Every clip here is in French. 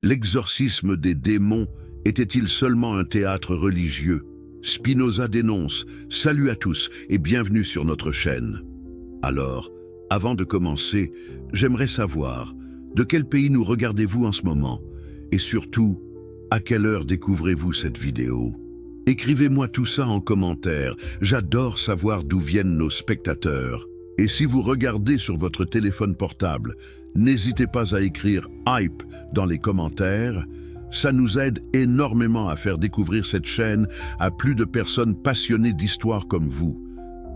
L'exorcisme des démons était-il seulement un théâtre religieux? Spinoza dénonce. Salut à tous et bienvenue sur notre chaîne. Alors, avant de commencer, j'aimerais savoir de quel pays nous regardez-vous en ce moment? Et surtout, à quelle heure découvrez-vous cette vidéo? Écrivez-moi tout ça en commentaire, j'adore savoir d'où viennent nos spectateurs. Et si vous regardez sur votre téléphone portable, n'hésitez pas à écrire « Hype » dans les commentaires. Ça nous aide énormément à faire découvrir cette chaîne à plus de personnes passionnées d'histoire comme vous.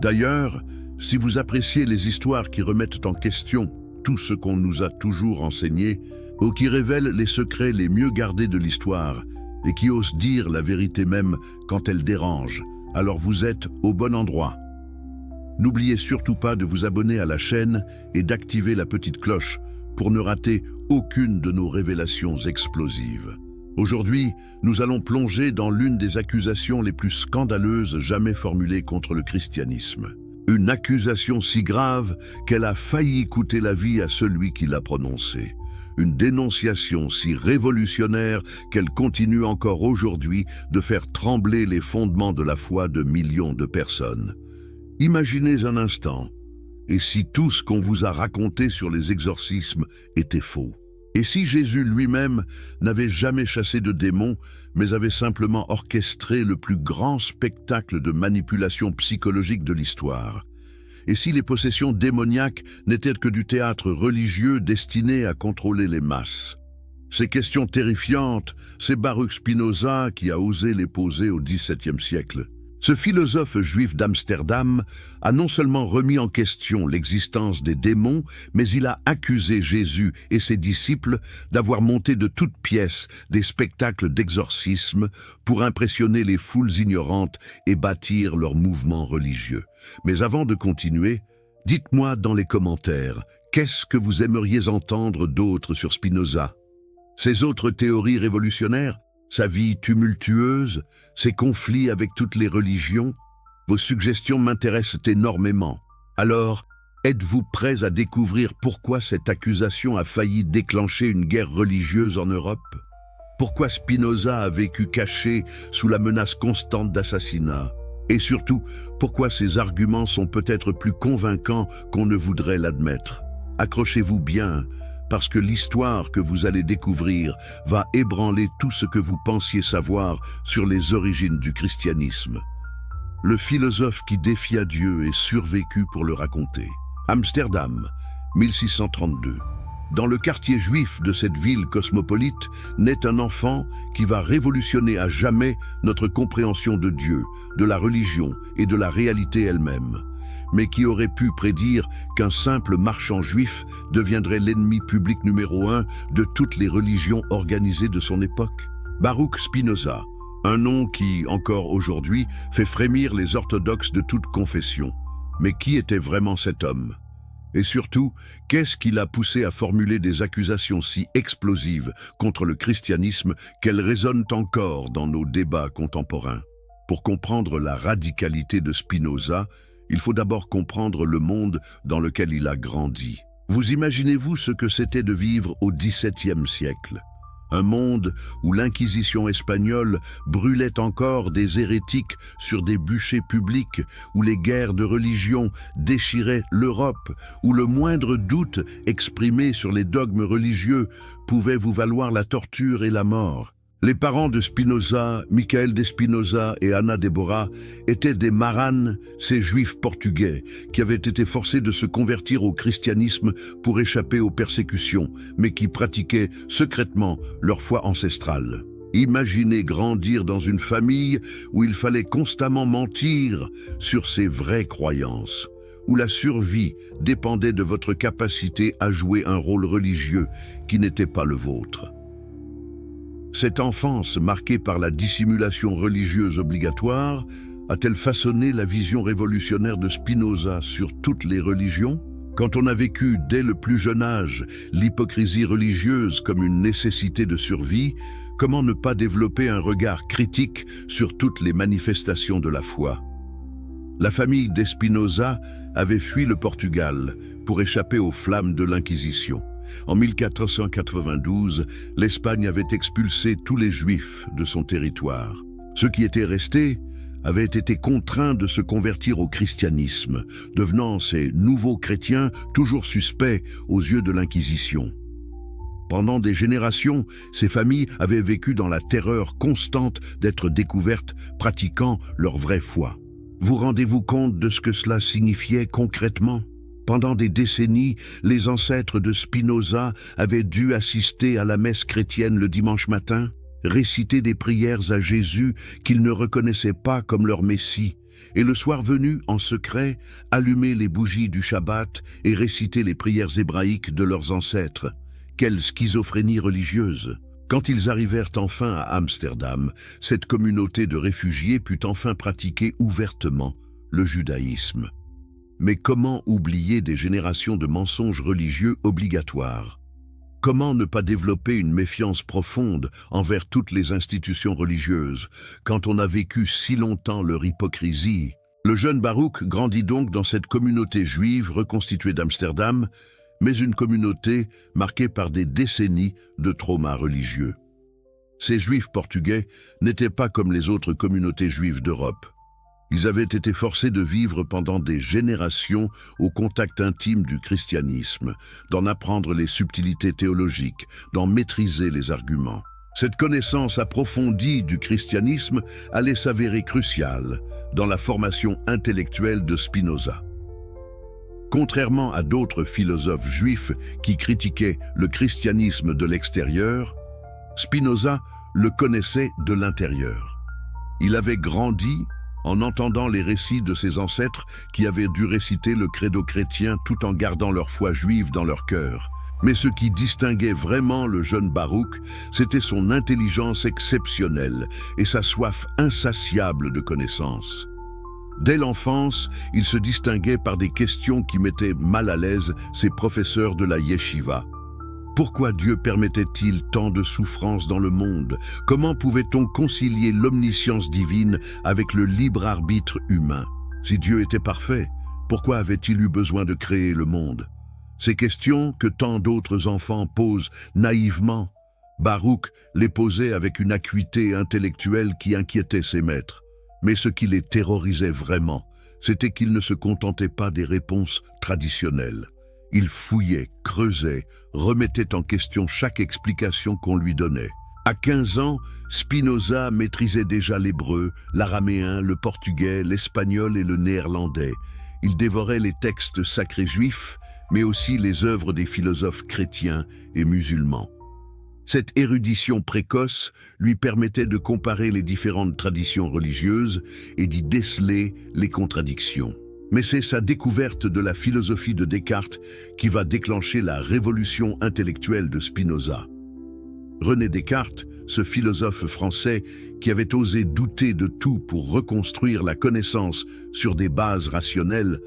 D'ailleurs, si vous appréciez les histoires qui remettent en question tout ce qu'on nous a toujours enseigné, ou qui révèlent les secrets les mieux gardés de l'histoire, et qui osent dire la vérité même quand elle dérange, alors vous êtes au bon endroit. N'oubliez surtout pas de vous abonner à la chaîne et d'activer la petite cloche pour ne rater aucune de nos révélations explosives. Aujourd'hui, nous allons plonger dans l'une des accusations les plus scandaleuses jamais formulées contre le christianisme. Une accusation si grave qu'elle a failli coûter la vie à celui qui l'a prononcée. Une dénonciation si révolutionnaire qu'elle continue encore aujourd'hui de faire trembler les fondements de la foi de millions de personnes. Imaginez un instant, et si tout ce qu'on vous a raconté sur les exorcismes était faux? Et si Jésus lui-même n'avait jamais chassé de démons, mais avait simplement orchestré le plus grand spectacle de manipulation psychologique de l'histoire? Et si les possessions démoniaques n'étaient que du théâtre religieux destiné à contrôler les masses? Ces questions terrifiantes, c'est Baruch Spinoza qui a osé les poser au XVIIe siècle. Ce philosophe juif d'Amsterdam a non seulement remis en question l'existence des démons, mais il a accusé Jésus et ses disciples d'avoir monté de toutes pièces des spectacles d'exorcisme pour impressionner les foules ignorantes et bâtir leur mouvement religieux. Mais avant de continuer, dites-moi dans les commentaires, qu'est-ce que vous aimeriez entendre d'autre sur Spinoza? Ces autres théories révolutionnaires? Sa vie tumultueuse, ses conflits avec toutes les religions? Vos suggestions m'intéressent énormément. Alors, êtes-vous prêts à découvrir pourquoi cette accusation a failli déclencher une guerre religieuse en Europe? Pourquoi Spinoza a vécu caché sous la menace constante d'assassinat? Et surtout, pourquoi ses arguments sont peut-être plus convaincants qu'on ne voudrait l'admettre? Accrochez-vous bien, parce que l'histoire que vous allez découvrir va ébranler tout ce que vous pensiez savoir sur les origines du christianisme. Le philosophe qui défia Dieu est survécu pour le raconter. Amsterdam, 1632. Dans le quartier juif de cette ville cosmopolite, naît un enfant qui va révolutionner à jamais notre compréhension de Dieu, de la religion et de la réalité elle-même. Mais qui aurait pu prédire qu'un simple marchand juif deviendrait l'ennemi public numéro 1 de toutes les religions organisées de son époque? Baruch Spinoza, un nom qui, encore aujourd'hui, fait frémir les orthodoxes de toute confession. Mais qui était vraiment cet homme? Et surtout, qu'est-ce qui l'a poussé à formuler des accusations si explosives contre le christianisme qu'elles résonnent encore dans nos débats contemporains? Pour comprendre la radicalité de Spinoza, il faut d'abord comprendre le monde dans lequel il a grandi. Vous imaginez-vous ce que c'était de vivre au XVIIe siècle? Un monde où l'Inquisition espagnole brûlait encore des hérétiques sur des bûchers publics, où les guerres de religion déchiraient l'Europe, où le moindre doute exprimé sur les dogmes religieux pouvait vous valoir la torture et la mort. Les parents de Spinoza, Michael de Spinoza et Ana de Bora, étaient des maranes, ces juifs portugais, qui avaient été forcés de se convertir au christianisme pour échapper aux persécutions, mais qui pratiquaient secrètement leur foi ancestrale. Imaginez grandir dans une famille où il fallait constamment mentir sur ses vraies croyances, où la survie dépendait de votre capacité à jouer un rôle religieux qui n'était pas le vôtre. Cette enfance marquée par la dissimulation religieuse obligatoire a-t-elle façonné la vision révolutionnaire de Spinoza sur toutes les religions? Quand on a vécu dès le plus jeune âge l'hypocrisie religieuse comme une nécessité de survie, comment ne pas développer un regard critique sur toutes les manifestations de la foi? La famille d'Espinoza avait fui le Portugal pour échapper aux flammes de l'Inquisition. En 1492, l'Espagne avait expulsé tous les Juifs de son territoire. Ceux qui étaient restés avaient été contraints de se convertir au christianisme, devenant ces nouveaux chrétiens toujours suspects aux yeux de l'Inquisition. Pendant des générations, ces familles avaient vécu dans la terreur constante d'être découvertes pratiquant leur vraie foi. Vous rendez-vous compte de ce que cela signifiait concrètement ? Pendant des décennies, les ancêtres de Spinoza avaient dû assister à la messe chrétienne le dimanche matin, réciter des prières à Jésus qu'ils ne reconnaissaient pas comme leur Messie, et le soir venu, en secret, allumer les bougies du Shabbat et réciter les prières hébraïques de leurs ancêtres. Quelle schizophrénie religieuse! Quand ils arrivèrent enfin à Amsterdam, cette communauté de réfugiés put enfin pratiquer ouvertement le judaïsme. Mais comment oublier des générations de mensonges religieux obligatoires? Comment ne pas développer une méfiance profonde envers toutes les institutions religieuses, quand on a vécu si longtemps leur hypocrisie? Le jeune Baruch grandit donc dans cette communauté juive reconstituée d'Amsterdam, mais une communauté marquée par des décennies de traumas religieux. Ces Juifs portugais n'étaient pas comme les autres communautés juives d'Europe. Ils avaient été forcés de vivre pendant des générations au contact intime du christianisme, d'en apprendre les subtilités théologiques, d'en maîtriser les arguments. Cette connaissance approfondie du christianisme allait s'avérer cruciale dans la formation intellectuelle de Spinoza. Contrairement à d'autres philosophes juifs qui critiquaient le christianisme de l'extérieur, Spinoza le connaissait de l'intérieur. Il avait grandi en entendant les récits de ses ancêtres qui avaient dû réciter le credo chrétien tout en gardant leur foi juive dans leur cœur. Mais ce qui distinguait vraiment le jeune Baruch, c'était son intelligence exceptionnelle et sa soif insatiable de connaissances. Dès l'enfance, il se distinguait par des questions qui mettaient mal à l'aise ses professeurs de la yeshiva. Pourquoi Dieu permettait-il tant de souffrances dans le monde? Comment pouvait-on concilier l'omniscience divine avec le libre arbitre humain? Si Dieu était parfait, pourquoi avait-il eu besoin de créer le monde? Ces questions que tant d'autres enfants posent naïvement, Baruch les posait avec une acuité intellectuelle qui inquiétait ses maîtres. Mais ce qui les terrorisait vraiment, c'était qu'ils ne se contentaient pas des réponses traditionnelles. Il fouillait, creusait, remettait en question chaque explication qu'on lui donnait. À 15 ans, Spinoza maîtrisait déjà l'hébreu, l'araméen, le portugais, l'espagnol et le néerlandais. Il dévorait les textes sacrés juifs, mais aussi les œuvres des philosophes chrétiens et musulmans. Cette érudition précoce lui permettait de comparer les différentes traditions religieuses et d'y déceler les contradictions. Mais c'est sa découverte de la philosophie de Descartes qui va déclencher la révolution intellectuelle de Spinoza. René Descartes, ce philosophe français qui avait osé douter de tout pour reconstruire la connaissance sur des bases rationnelles,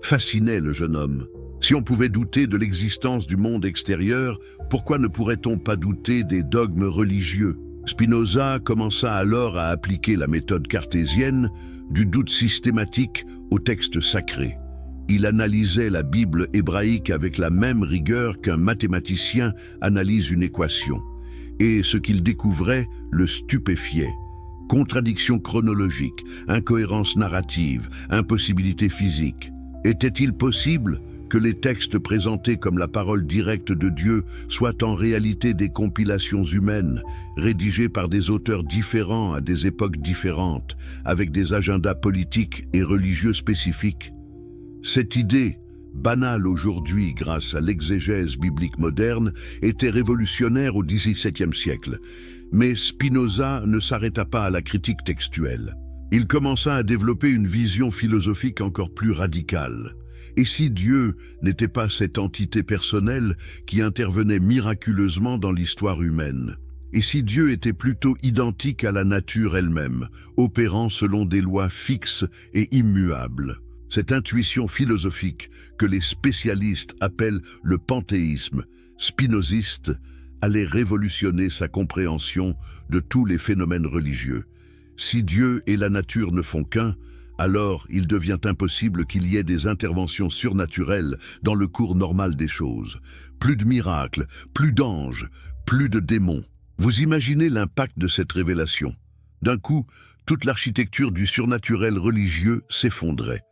fascinait le jeune homme. Si on pouvait douter de l'existence du monde extérieur, pourquoi ne pourrait-on pas douter des dogmes religieux? Spinoza commença alors à appliquer la méthode cartésienne du doute systématique au texte sacré. Il analysait la Bible hébraïque avec la même rigueur qu'un mathématicien analyse une équation. Et ce qu'il découvrait le stupéfiait. Contradictions chronologiques, incohérences narratives, impossibilités physiques. Était-il possible que les textes présentés comme la parole directe de Dieu soient en réalité des compilations humaines, rédigées par des auteurs différents à des époques différentes, avec des agendas politiques et religieux spécifiques? Cette idée, banale aujourd'hui grâce à l'exégèse biblique moderne, était révolutionnaire au XVIIe siècle. Mais Spinoza ne s'arrêta pas à la critique textuelle. Il commença à développer une vision philosophique encore plus radicale. Et si Dieu n'était pas cette entité personnelle qui intervenait miraculeusement dans l'histoire humaine? Et si Dieu était plutôt identique à la nature elle-même, opérant selon des lois fixes et immuables? Cette intuition philosophique que les spécialistes appellent le panthéisme spinoziste allait révolutionner sa compréhension de tous les phénomènes religieux. Si Dieu et la nature ne font qu'un, alors il devient impossible qu'il y ait des interventions surnaturelles dans le cours normal des choses. Plus de miracles, plus d'anges, plus de démons. Vous imaginez l'impact de cette révélation. D'un coup, toute l'architecture du surnaturel religieux s'effondrait.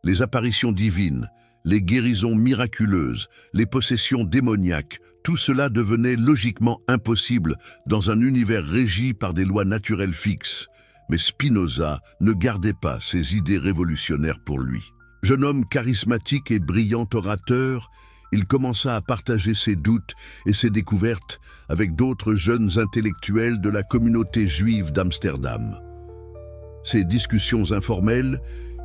Les apparitions divines, les guérisons miraculeuses, les possessions démoniaques, tout cela devenait logiquement impossible dans un univers régi par des lois naturelles fixes. Mais Spinoza ne gardait pas ses idées révolutionnaires pour lui. Jeune homme charismatique et brillant orateur, il commença à partager ses doutes et ses découvertes avec d'autres jeunes intellectuels de la communauté juive d'Amsterdam. Ces discussions informelles,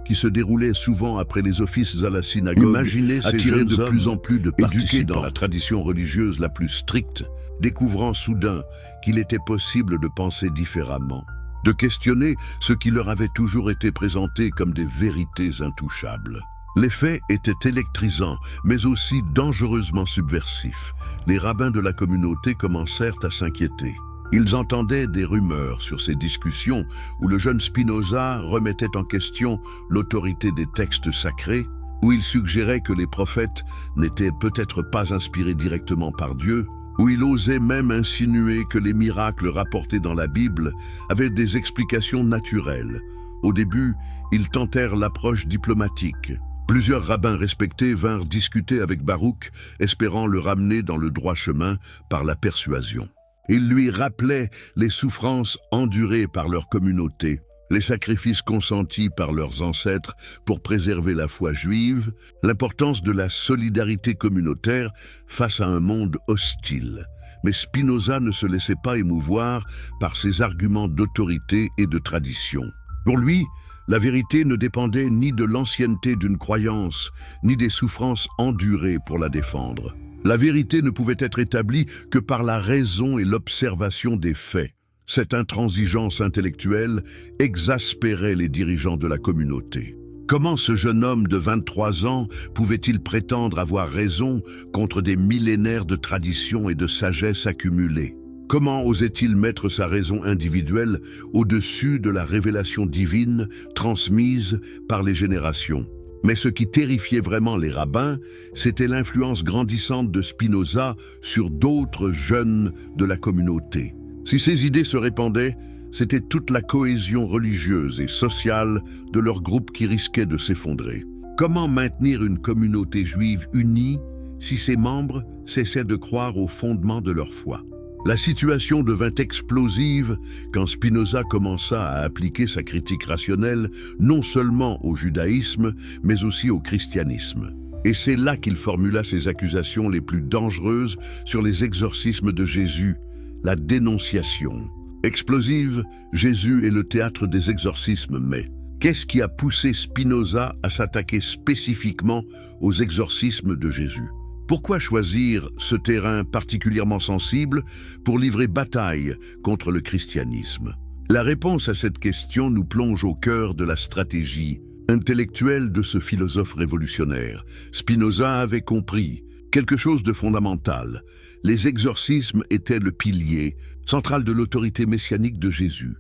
qui se déroulaient souvent après les offices à la synagogue, attiraient de plus en plus de participants dans la tradition religieuse la plus stricte, découvrant soudain qu'il était possible de penser différemment, de questionner ce qui leur avait toujours été présenté comme des vérités intouchables. L'effet était électrisant, mais aussi dangereusement subversif. Les rabbins de la communauté commencèrent à s'inquiéter. Ils entendaient des rumeurs sur ces discussions où le jeune Spinoza remettait en question l'autorité des textes sacrés, où il suggérait que les prophètes n'étaient peut-être pas inspirés directement par Dieu, où il osait même insinuer que les miracles rapportés dans la Bible avaient des explications naturelles. Au début, ils tentèrent l'approche diplomatique. Plusieurs rabbins respectés vinrent discuter avec Baruch, espérant le ramener dans le droit chemin par la persuasion. Ils lui rappelaient les souffrances endurées par leur communauté, les sacrifices consentis par leurs ancêtres pour préserver la foi juive, l'importance de la solidarité communautaire face à un monde hostile. Mais Spinoza ne se laissait pas émouvoir par ses arguments d'autorité et de tradition. Pour lui, la vérité ne dépendait ni de l'ancienneté d'une croyance, ni des souffrances endurées pour la défendre. La vérité ne pouvait être établie que par la raison et l'observation des faits. Cette intransigeance intellectuelle exaspérait les dirigeants de la communauté. Comment ce jeune homme de 23 ans pouvait-il prétendre avoir raison contre des millénaires de traditions et de sagesse accumulées? Comment osait-il mettre sa raison individuelle au-dessus de la révélation divine transmise par les générations? Mais ce qui terrifiait vraiment les rabbins, c'était l'influence grandissante de Spinoza sur d'autres jeunes de la communauté. Si ces idées se répandaient, c'était toute la cohésion religieuse et sociale de leur groupe qui risquait de s'effondrer. Comment maintenir une communauté juive unie si ses membres cessaient de croire au fondement de leur foi? La situation devint explosive quand Spinoza commença à appliquer sa critique rationnelle non seulement au judaïsme, mais aussi au christianisme. Et c'est là qu'il formula ses accusations les plus dangereuses sur les exorcismes de Jésus, la dénonciation. Explosive, Jésus est le théâtre des exorcismes, mais qu'est-ce qui a poussé Spinoza à s'attaquer spécifiquement aux exorcismes de Jésus? Pourquoi choisir ce terrain particulièrement sensible pour livrer bataille contre le christianisme? La réponse à cette question nous plonge au cœur de la stratégie intellectuelle de ce philosophe révolutionnaire. Spinoza avait compris quelque chose de fondamental. Les exorcismes étaient le pilier central de l'autorité messianique de Jésus.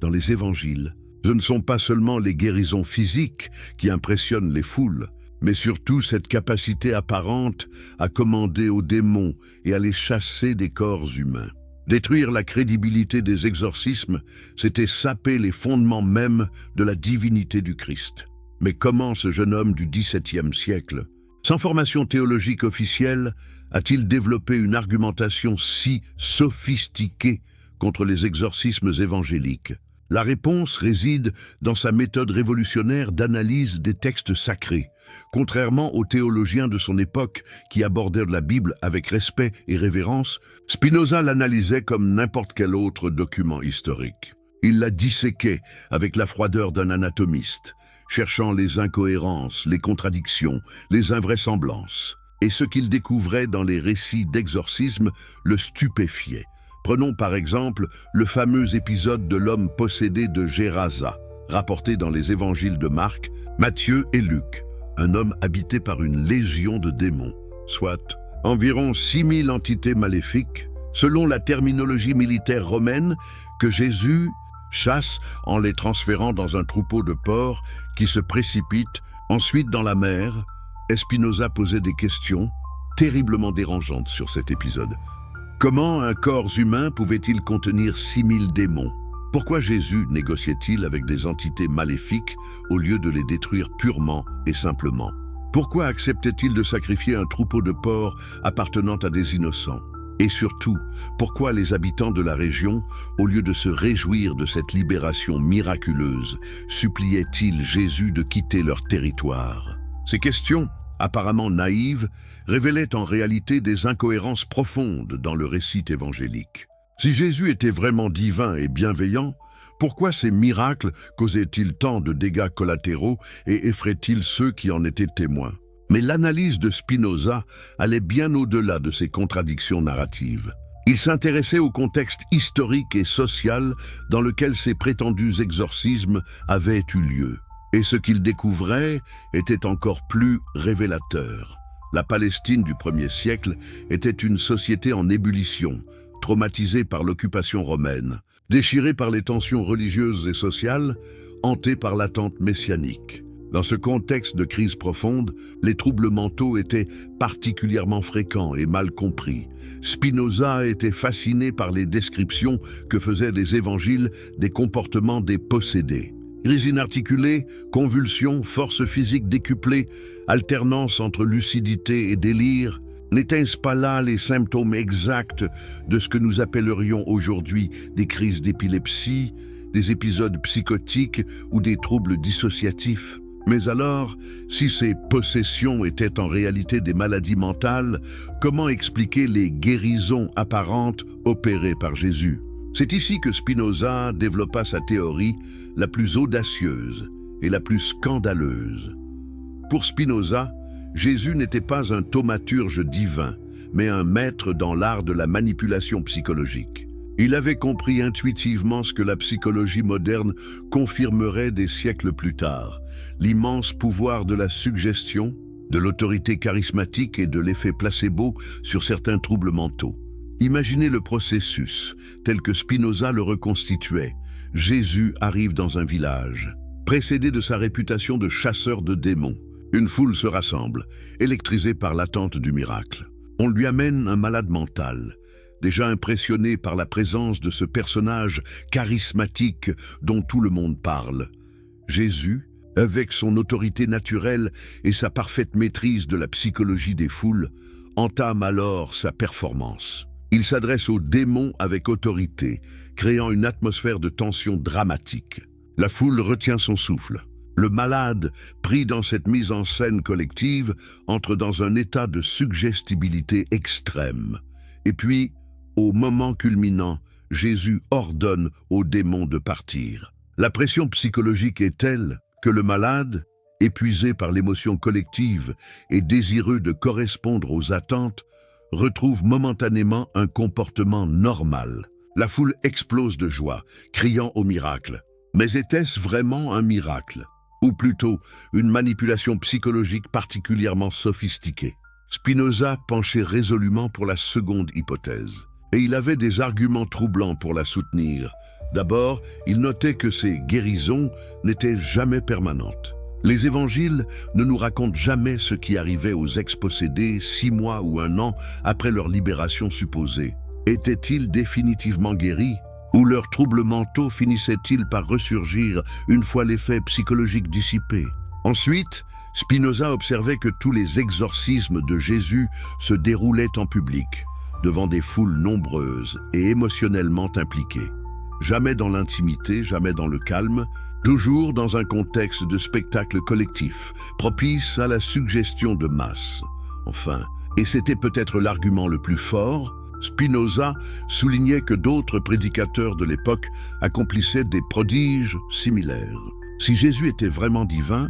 Dans les évangiles, ce ne sont pas seulement les guérisons physiques qui impressionnent les foules, mais surtout cette capacité apparente à commander aux démons et à les chasser des corps humains. Détruire la crédibilité des exorcismes, c'était saper les fondements mêmes de la divinité du Christ. Mais comment ce jeune homme du XVIIe siècle, sans formation théologique officielle, a-t-il développé une argumentation si sophistiquée contre les exorcismes évangéliques? La réponse réside dans sa méthode révolutionnaire d'analyse des textes sacrés. Contrairement aux théologiens de son époque qui abordèrent la Bible avec respect et révérence, Spinoza l'analysait comme n'importe quel autre document historique. Il la disséquait avec la froideur d'un anatomiste, cherchant les incohérences, les contradictions, les invraisemblances. Et ce qu'il découvrait dans les récits d'exorcisme le stupéfiait. Prenons par exemple le fameux épisode de l'homme possédé de Gérasa, rapporté dans les évangiles de Marc, Matthieu et Luc, un homme habité par une légion de démons, soit environ 6000 entités maléfiques, selon la terminologie militaire romaine que Jésus chasse en les transférant dans un troupeau de porcs qui se précipitent ensuite dans la mer. Spinoza posait des questions terriblement dérangeantes sur cet épisode. Comment un corps humain pouvait-il contenir 6000 démons? Pourquoi Jésus négociait-il avec des entités maléfiques au lieu de les détruire purement et simplement? Pourquoi acceptait-il de sacrifier un troupeau de porcs appartenant à des innocents? Et surtout, pourquoi les habitants de la région, au lieu de se réjouir de cette libération miraculeuse, suppliaient-ils Jésus de quitter leur territoire? Ces questions, apparemment naïves, révélaient en réalité des incohérences profondes dans le récit évangélique. Si Jésus était vraiment divin et bienveillant, pourquoi ces miracles causaient-ils tant de dégâts collatéraux et effraient-ils ceux qui en étaient témoins? Mais l'analyse de Spinoza allait bien au-delà de ces contradictions narratives. Il s'intéressait au contexte historique et social dans lequel ces prétendus exorcismes avaient eu lieu. Et ce qu'il découvrait était encore plus révélateur. La Palestine du 1er siècle était une société en ébullition, traumatisée par l'occupation romaine, déchirée par les tensions religieuses et sociales, hantée par l'attente messianique. Dans ce contexte de crise profonde, les troubles mentaux étaient particulièrement fréquents et mal compris. Spinoza était fasciné par les descriptions que faisaient les évangiles des comportements des possédés. Crise inarticulée, convulsions, force physique décuplée, alternance entre lucidité et délire, n'étaient-ce pas là les symptômes exacts de ce que nous appellerions aujourd'hui des crises d'épilepsie, des épisodes psychotiques ou des troubles dissociatifs? Mais alors, si ces possessions étaient en réalité des maladies mentales, comment expliquer les guérisons apparentes opérées par Jésus? C'est ici que Spinoza développa sa théorie la plus audacieuse et la plus scandaleuse. Pour Spinoza, Jésus n'était pas un thaumaturge divin, mais un maître dans l'art de la manipulation psychologique. Il avait compris intuitivement ce que la psychologie moderne confirmerait des siècles plus tard, l'immense pouvoir de la suggestion, de l'autorité charismatique et de l'effet placebo sur certains troubles mentaux. Imaginez le processus, tel que Spinoza le reconstituait. Jésus arrive dans un village, précédé de sa réputation de chasseur de démons. Une foule se rassemble, électrisée par l'attente du miracle. On lui amène un malade mental, déjà impressionné par la présence de ce personnage charismatique dont tout le monde parle. Jésus, avec son autorité naturelle et sa parfaite maîtrise de la psychologie des foules, entame alors sa performance. Il s'adresse aux démons avec autorité, créant une atmosphère de tension dramatique. La foule retient son souffle. Le malade, pris dans cette mise en scène collective, entre dans un état de suggestibilité extrême. Et puis, au moment culminant, Jésus ordonne aux démons de partir. La pression psychologique est telle que le malade, épuisé par l'émotion collective et désireux de correspondre aux attentes, retrouve momentanément un comportement normal. La foule explose de joie, criant au miracle. Mais était-ce vraiment un miracle? Ou plutôt une manipulation psychologique particulièrement sophistiquée? Spinoza penchait résolument pour la seconde hypothèse. Et il avait des arguments troublants pour la soutenir. D'abord, il notait que ces guérisons n'étaient jamais permanentes. Les évangiles ne nous racontent jamais ce qui arrivait aux ex-possédés 6 mois ou 1 an après leur libération supposée. Étaient-ils définitivement guéris? Ou leurs troubles mentaux finissaient-ils par ressurgir une fois l'effet psychologique dissipé? Ensuite, Spinoza observait que tous les exorcismes de Jésus se déroulaient en public, devant des foules nombreuses et émotionnellement impliquées. Jamais dans l'intimité, jamais dans le calme, toujours dans un contexte de spectacle collectif, propice à la suggestion de masse. Enfin, et c'était peut-être l'argument le plus fort, Spinoza soulignait que d'autres prédicateurs de l'époque accomplissaient des prodiges similaires. Si Jésus était vraiment divin,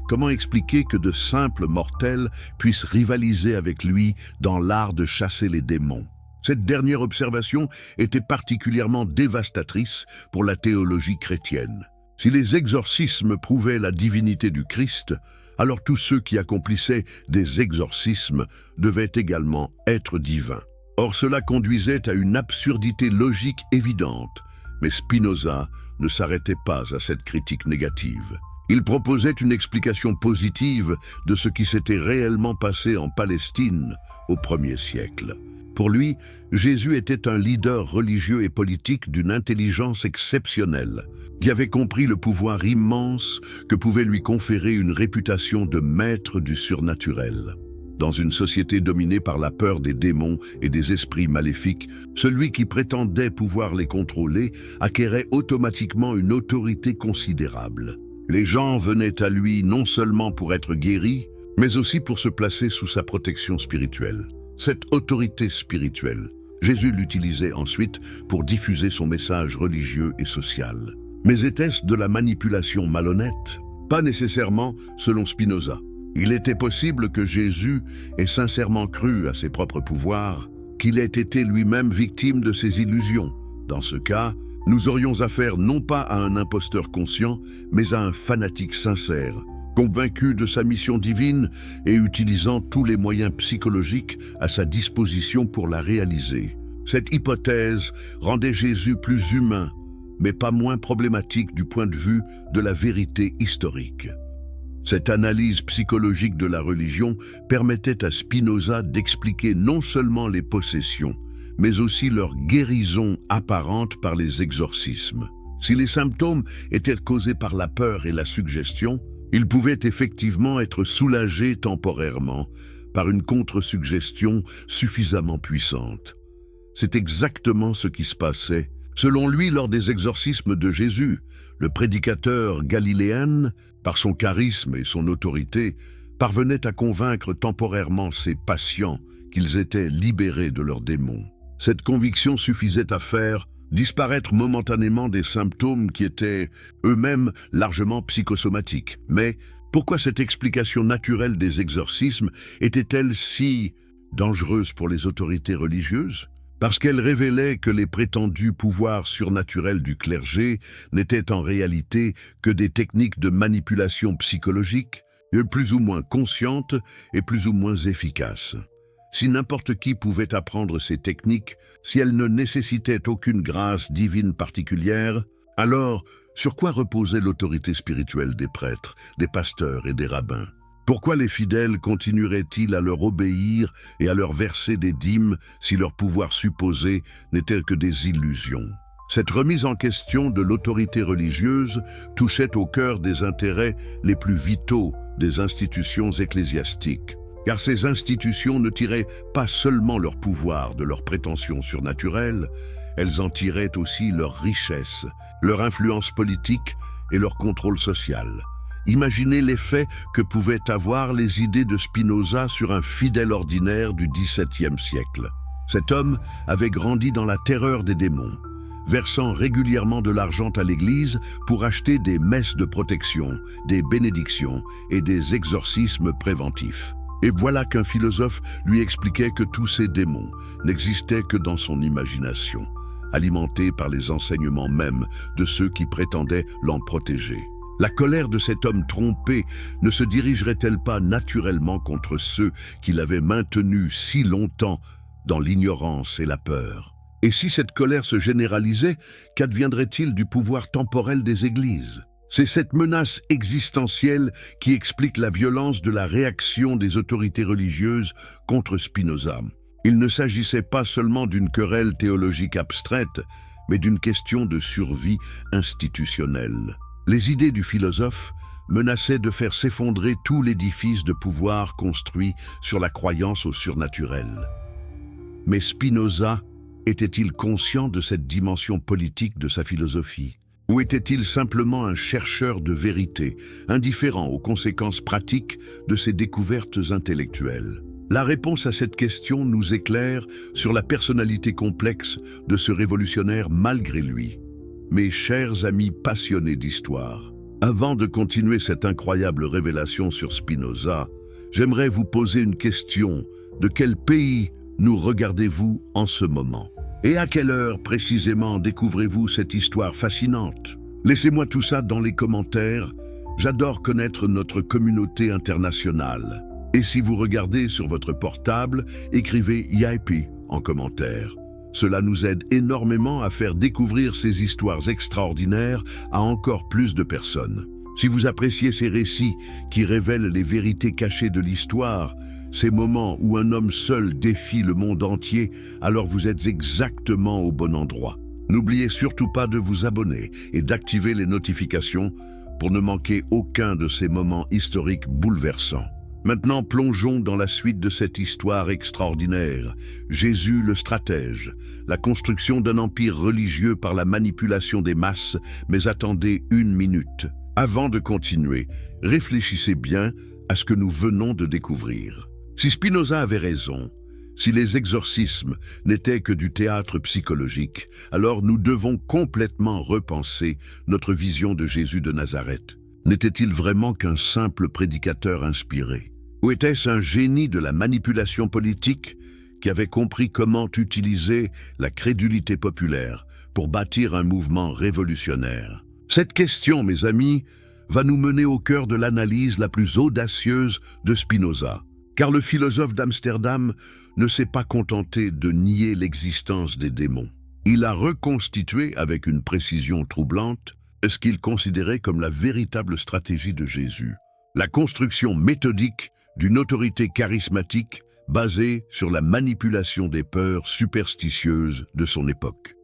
comment expliquer que de simples mortels puissent rivaliser avec lui dans l'art de chasser les démons? Cette dernière observation était particulièrement dévastatrice pour la théologie chrétienne. Si les exorcismes prouvaient la divinité du Christ, alors tous ceux qui accomplissaient des exorcismes devaient également être divins. Or cela conduisait à une absurdité logique évidente. Mais Spinoza ne s'arrêtait pas à cette critique négative. Il proposait une explication positive de ce qui s'était réellement passé en Palestine au 1er siècle. Pour lui, Jésus était un leader religieux et politique d'une intelligence exceptionnelle, qui avait compris le pouvoir immense que pouvait lui conférer une réputation de maître du surnaturel. Dans une société dominée par la peur des démons et des esprits maléfiques, celui qui prétendait pouvoir les contrôler acquérait automatiquement une autorité considérable. Les gens venaient à lui non seulement pour être guéris, mais aussi pour se placer sous sa protection spirituelle. Cette autorité spirituelle, Jésus l'utilisait ensuite pour diffuser son message religieux et social. Mais était-ce de la manipulation malhonnête? Pas nécessairement, selon Spinoza. Il était possible que Jésus ait sincèrement cru à ses propres pouvoirs, qu'il ait été lui-même victime de ses illusions. Dans ce cas, nous aurions affaire non pas à un imposteur conscient, mais à un fanatique sincère, convaincu de sa mission divine et utilisant tous les moyens psychologiques à sa disposition pour la réaliser. Cette hypothèse rendait Jésus plus humain, mais pas moins problématique du point de vue de la vérité historique. Cette analyse psychologique de la religion permettait à Spinoza d'expliquer non seulement les possessions, mais aussi leur guérison apparente par les exorcismes. Si les symptômes étaient causés par la peur et la suggestion, ils pouvaient effectivement être soulagés temporairement par une contre-suggestion suffisamment puissante. C'est exactement ce qui se passait, selon lui, lors des exorcismes de Jésus. Le prédicateur galiléen, par son charisme et son autorité, parvenait à convaincre temporairement ses patients qu'ils étaient libérés de leurs démons. Cette conviction suffisait à faire disparaître momentanément des symptômes qui étaient eux-mêmes largement psychosomatiques. Mais pourquoi cette explication naturelle des exorcismes était-elle si dangereuse pour les autorités religieuses? Parce qu'elle révélait que les prétendus pouvoirs surnaturels du clergé n'étaient en réalité que des techniques de manipulation psychologique, plus ou moins conscientes et plus ou moins efficaces. Si n'importe qui pouvait apprendre ces techniques, si elles ne nécessitaient aucune grâce divine particulière, alors sur quoi reposait l'autorité spirituelle des prêtres, des pasteurs et des rabbins? Pourquoi les fidèles continueraient-ils à leur obéir et à leur verser des dîmes si leur pouvoir supposé n'était que des illusions? Cette remise en question de l'autorité religieuse touchait au cœur des intérêts les plus vitaux des institutions ecclésiastiques. Car ces institutions ne tiraient pas seulement leur pouvoir de leurs prétentions surnaturelles, elles en tiraient aussi leur richesse, leur influence politique et leur contrôle social. Imaginez l'effet que pouvaient avoir les idées de Spinoza sur un fidèle ordinaire du XVIIe siècle. Cet homme avait grandi dans la terreur des démons, versant régulièrement de l'argent à l'Église pour acheter des messes de protection, des bénédictions et des exorcismes préventifs. Et voilà qu'un philosophe lui expliquait que tous ces démons n'existaient que dans son imagination, alimentés par les enseignements mêmes de ceux qui prétendaient l'en protéger. La colère de cet homme trompé ne se dirigerait-elle pas naturellement contre ceux qui l'avaient maintenu si longtemps dans l'ignorance et la peur? Et si cette colère se généralisait, qu'adviendrait-il du pouvoir temporel des églises? C'est cette menace existentielle qui explique la violence de la réaction des autorités religieuses contre Spinoza. Il ne s'agissait pas seulement d'une querelle théologique abstraite, mais d'une question de survie institutionnelle. Les idées du philosophe menaçaient de faire s'effondrer tout l'édifice de pouvoir construit sur la croyance au surnaturel. Mais Spinoza était-il conscient de cette dimension politique de sa philosophie? Ou était-il simplement un chercheur de vérité, indifférent aux conséquences pratiques de ses découvertes intellectuelles? La réponse à cette question nous éclaire sur la personnalité complexe de ce révolutionnaire malgré lui. Mes chers amis passionnés d'histoire, avant de continuer cette incroyable révélation sur Spinoza, j'aimerais vous poser une question. De quel pays nous regardez-vous en ce moment? Et à quelle heure précisément découvrez-vous cette histoire fascinante? Laissez-moi tout ça dans les commentaires. J'adore connaître notre communauté internationale. Et si vous regardez sur votre portable, écrivez YIP en commentaire. Cela nous aide énormément à faire découvrir ces histoires extraordinaires à encore plus de personnes. Si vous appréciez ces récits qui révèlent les vérités cachées de l'histoire, ces moments où un homme seul défie le monde entier, alors vous êtes exactement au bon endroit. N'oubliez surtout pas de vous abonner et d'activer les notifications pour ne manquer aucun de ces moments historiques bouleversants. Maintenant, plongeons dans la suite de cette histoire extraordinaire. Jésus le stratège, la construction d'un empire religieux par la manipulation des masses, mais attendez une minute. Avant de continuer, réfléchissez bien à ce que nous venons de découvrir. Si Spinoza avait raison, si les exorcismes n'étaient que du théâtre psychologique, alors nous devons complètement repenser notre vision de Jésus de Nazareth. N'était-il vraiment qu'un simple prédicateur inspiré? Ou était-ce un génie de la manipulation politique qui avait compris comment utiliser la crédulité populaire pour bâtir un mouvement révolutionnaire? Cette question, mes amis, va nous mener au cœur de l'analyse la plus audacieuse de Spinoza. Car le philosophe d'Amsterdam ne s'est pas contenté de nier l'existence des démons. Il a reconstitué avec une précision troublante ce qu'il considérait comme la véritable stratégie de Jésus, la construction méthodique d'une autorité charismatique basée sur la manipulation des peurs superstitieuses de son époque.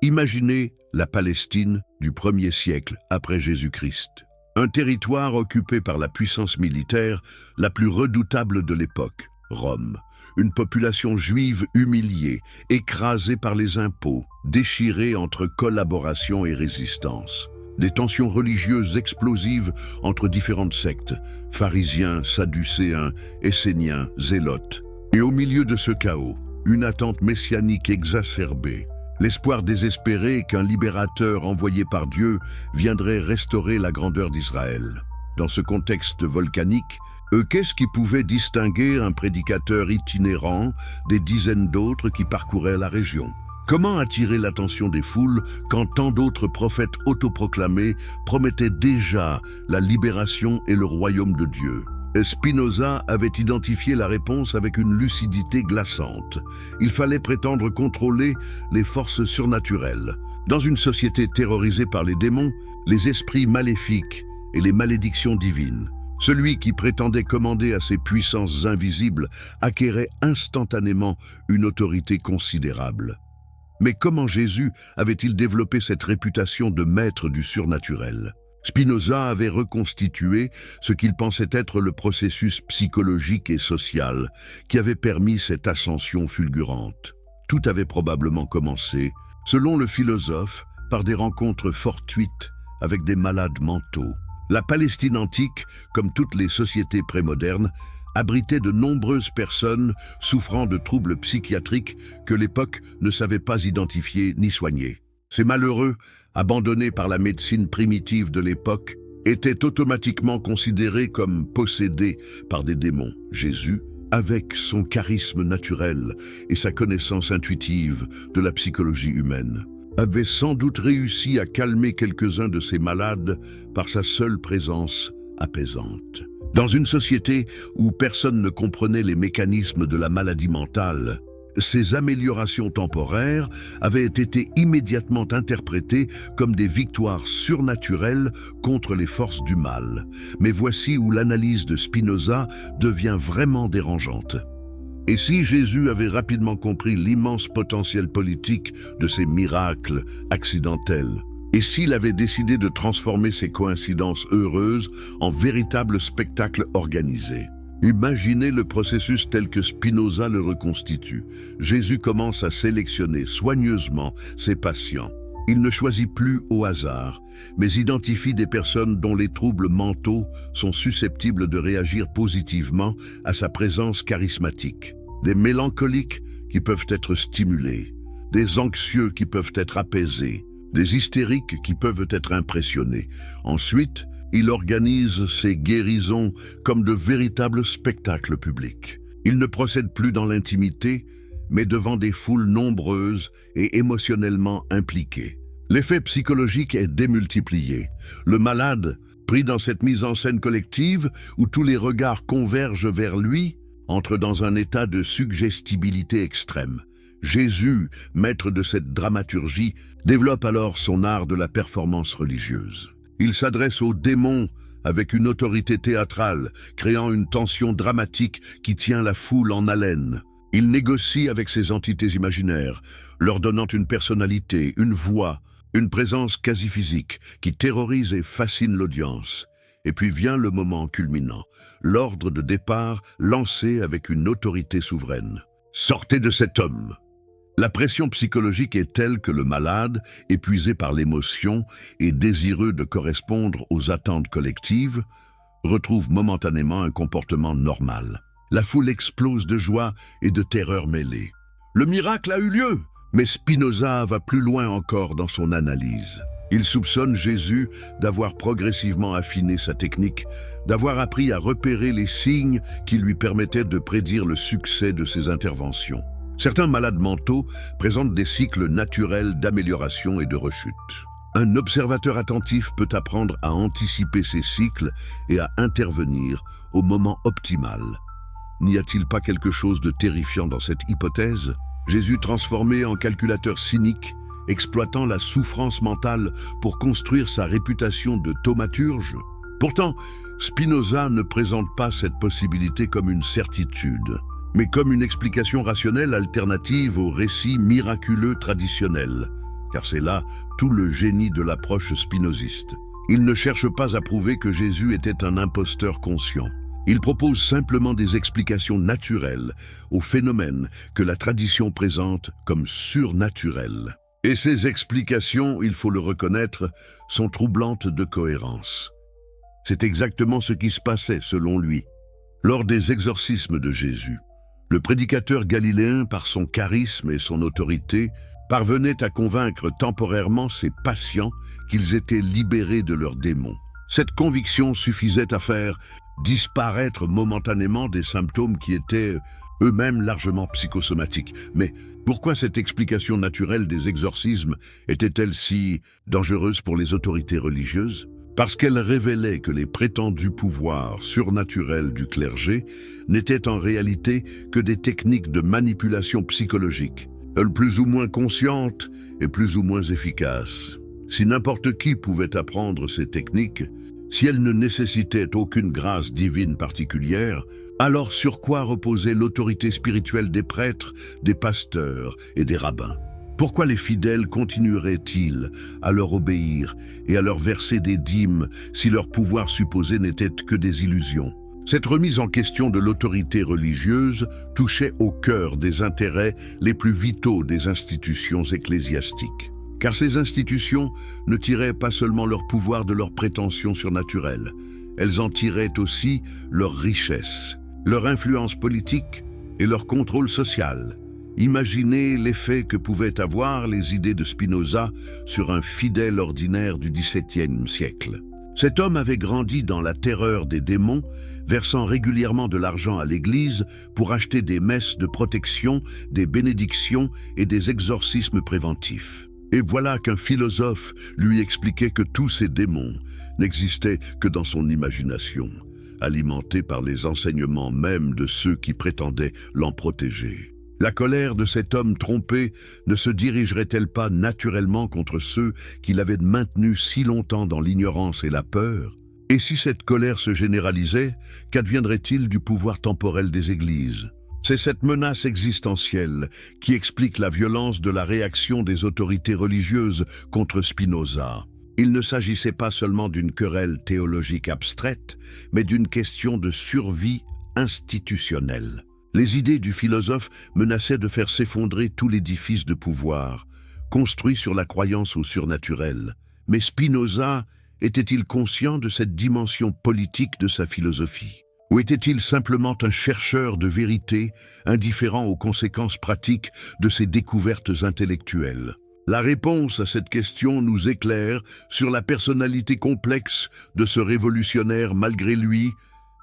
Imaginez la Palestine du 1er siècle après Jésus-Christ, un territoire occupé par la puissance militaire la plus redoutable de l'époque, Rome, une population juive humiliée, écrasée par les impôts, déchirée entre collaboration et résistance. Des tensions religieuses explosives entre différentes sectes, pharisiens, sadducéens, esséniens, zélotes. Et au milieu de ce chaos, une attente messianique exacerbée, l'espoir désespéré qu'un libérateur envoyé par Dieu viendrait restaurer la grandeur d'Israël. Dans ce contexte volcanique, qu'est-ce qui pouvait distinguer un prédicateur itinérant des dizaines d'autres qui parcouraient la région? Comment attirer l'attention des foules quand tant d'autres prophètes autoproclamés promettaient déjà la libération et le royaume de Dieu? Spinoza avait identifié la réponse avec une lucidité glaçante. Il fallait prétendre contrôler les forces surnaturelles. Dans une société terrorisée par les démons, les esprits maléfiques et les malédictions divines, celui qui prétendait commander à ces puissances invisibles acquérait instantanément une autorité considérable. Mais comment Jésus avait-il développé cette réputation de maître du surnaturel? Spinoza avait reconstitué ce qu'il pensait être le processus psychologique et social qui avait permis cette ascension fulgurante. Tout avait probablement commencé, selon le philosophe, par des rencontres fortuites avec des malades mentaux. La Palestine antique, comme toutes les sociétés prémodernes, abritait de nombreuses personnes souffrant de troubles psychiatriques que l'époque ne savait pas identifier ni soigner. Ces malheureux, abandonnés par la médecine primitive de l'époque, étaient automatiquement considérés comme possédés par des démons. Jésus, avec son charisme naturel et sa connaissance intuitive de la psychologie humaine, avait sans doute réussi à calmer quelques-uns de ces malades par sa seule présence apaisante. Dans une société où personne ne comprenait les mécanismes de la maladie mentale, ces améliorations temporaires avaient été immédiatement interprétées comme des victoires surnaturelles contre les forces du mal. Mais voici où l'analyse de Spinoza devient vraiment dérangeante. Et si Jésus avait rapidement compris l'immense potentiel politique de ces miracles accidentels? Et s'il avait décidé de transformer ces coïncidences heureuses en véritables spectacles organisés? Imaginez le processus tel que Spinoza le reconstitue. Jésus commence à sélectionner soigneusement ses patients. Il ne choisit plus au hasard, mais identifie des personnes dont les troubles mentaux sont susceptibles de réagir positivement à sa présence charismatique. Des mélancoliques qui peuvent être stimulés, des anxieux qui peuvent être apaisés, des hystériques qui peuvent être impressionnés. Ensuite, il organise ses guérisons comme de véritables spectacles publics. Il ne procède plus dans l'intimité, mais devant des foules nombreuses et émotionnellement impliquées. L'effet psychologique est démultiplié. Le malade, pris dans cette mise en scène collective où tous les regards convergent vers lui, entre dans un état de suggestibilité extrême. Jésus, maître de cette dramaturgie, développe alors son art de la performance religieuse. Il s'adresse aux démons avec une autorité théâtrale, créant une tension dramatique qui tient la foule en haleine. Il négocie avec ces entités imaginaires, leur donnant une personnalité, une voix, une présence quasi physique qui terrorise et fascine l'audience. Et puis vient le moment culminant, l'ordre de départ lancé avec une autorité souveraine. Sortez de cet homme! La pression psychologique est telle que le malade, épuisé par l'émotion et désireux de correspondre aux attentes collectives, retrouve momentanément un comportement normal. La foule explose de joie et de terreur mêlée. Le miracle a eu lieu, mais Spinoza va plus loin encore dans son analyse. Il soupçonne Jésus d'avoir progressivement affiné sa technique, d'avoir appris à repérer les signes qui lui permettaient de prédire le succès de ses interventions. Certains malades mentaux présentent des cycles naturels d'amélioration et de rechute. Un observateur attentif peut apprendre à anticiper ces cycles et à intervenir au moment optimal. N'y a-t-il pas quelque chose de terrifiant dans cette hypothèse? Jésus transformé en calculateur cynique, exploitant la souffrance mentale pour construire sa réputation de thaumaturge? Pourtant, Spinoza ne présente pas cette possibilité comme une certitude, mais comme une explication rationnelle alternative au récit miraculeux traditionnel, car c'est là tout le génie de l'approche spinoziste. Il ne cherche pas à prouver que Jésus était un imposteur conscient. Il propose simplement des explications naturelles aux phénomènes que la tradition présente comme surnaturels. Et ces explications, il faut le reconnaître, sont troublantes de cohérence. C'est exactement ce qui se passait, selon lui, lors des exorcismes de Jésus. Le prédicateur galiléen, par son charisme et son autorité, parvenait à convaincre temporairement ses patients qu'ils étaient libérés de leurs démons. Cette conviction suffisait à faire disparaître momentanément des symptômes qui étaient eux-mêmes largement psychosomatiques. Mais pourquoi cette explication naturelle des exorcismes était-elle si dangereuse pour les autorités religieuses? Parce qu'elle révélait que les prétendus pouvoirs surnaturels du clergé n'étaient en réalité que des techniques de manipulation psychologique, plus ou moins conscientes et plus ou moins efficaces. Si n'importe qui pouvait apprendre ces techniques, si elles ne nécessitaient aucune grâce divine particulière, alors sur quoi reposait l'autorité spirituelle des prêtres, des pasteurs et des rabbins? Pourquoi les fidèles continueraient-ils à leur obéir et à leur verser des dîmes si leur pouvoir supposé n'était que des illusions? Cette remise en question de l'autorité religieuse touchait au cœur des intérêts les plus vitaux des institutions ecclésiastiques. Car ces institutions ne tiraient pas seulement leur pouvoir de leurs prétentions surnaturelles, elles en tiraient aussi leur richesse, leur influence politique et leur contrôle social. Imaginez l'effet que pouvaient avoir les idées de Spinoza sur un fidèle ordinaire du XVIIe siècle. Cet homme avait grandi dans la terreur des démons, versant régulièrement de l'argent à l'Église pour acheter des messes de protection, des bénédictions et des exorcismes préventifs. Et voilà qu'un philosophe lui expliquait que tous ces démons n'existaient que dans son imagination, alimentée par les enseignements même de ceux qui prétendaient l'en protéger. La colère de cet homme trompé ne se dirigerait-elle pas naturellement contre ceux qui l'avaient maintenu si longtemps dans l'ignorance et la peur? Et si cette colère se généralisait, qu'adviendrait-il du pouvoir temporel des églises? C'est cette menace existentielle qui explique la violence de la réaction des autorités religieuses contre Spinoza. Il ne s'agissait pas seulement d'une querelle théologique abstraite, mais d'une question de survie institutionnelle. Les idées du philosophe menaçaient de faire s'effondrer tout l'édifice de pouvoir, construit sur la croyance au surnaturel. Mais Spinoza était-il conscient de cette dimension politique de sa philosophie? Ou était-il simplement un chercheur de vérité, indifférent aux conséquences pratiques de ses découvertes intellectuelles? La réponse à cette question nous éclaire sur la personnalité complexe de ce révolutionnaire malgré lui,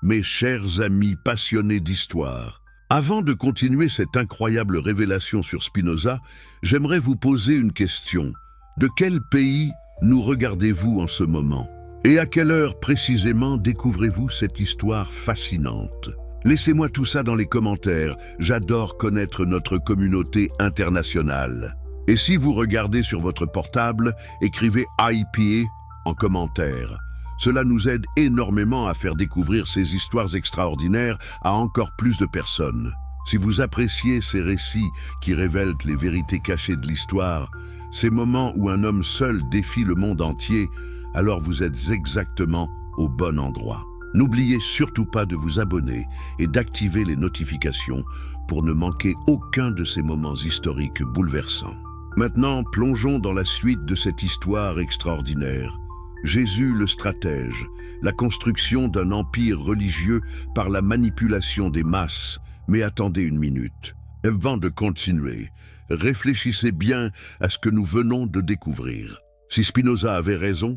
mes chers amis passionnés d'histoire. Avant de continuer cette incroyable révélation sur Spinoza, j'aimerais vous poser une question. De quel pays nous regardez-vous en ce moment? Et à quelle heure précisément découvrez-vous cette histoire fascinante? Laissez-moi tout ça dans les commentaires, j'adore connaître notre communauté internationale. Et si vous regardez sur votre portable, écrivez IPA en commentaire. Cela nous aide énormément à faire découvrir ces histoires extraordinaires à encore plus de personnes. Si vous appréciez ces récits qui révèlent les vérités cachées de l'histoire, ces moments où un homme seul défie le monde entier, alors vous êtes exactement au bon endroit. N'oubliez surtout pas de vous abonner et d'activer les notifications pour ne manquer aucun de ces moments historiques bouleversants. Maintenant, plongeons dans la suite de cette histoire extraordinaire. Jésus le stratège, la construction d'un empire religieux par la manipulation des masses. Mais attendez une minute. Avant de continuer, réfléchissez bien à ce que nous venons de découvrir. Si Spinoza avait raison,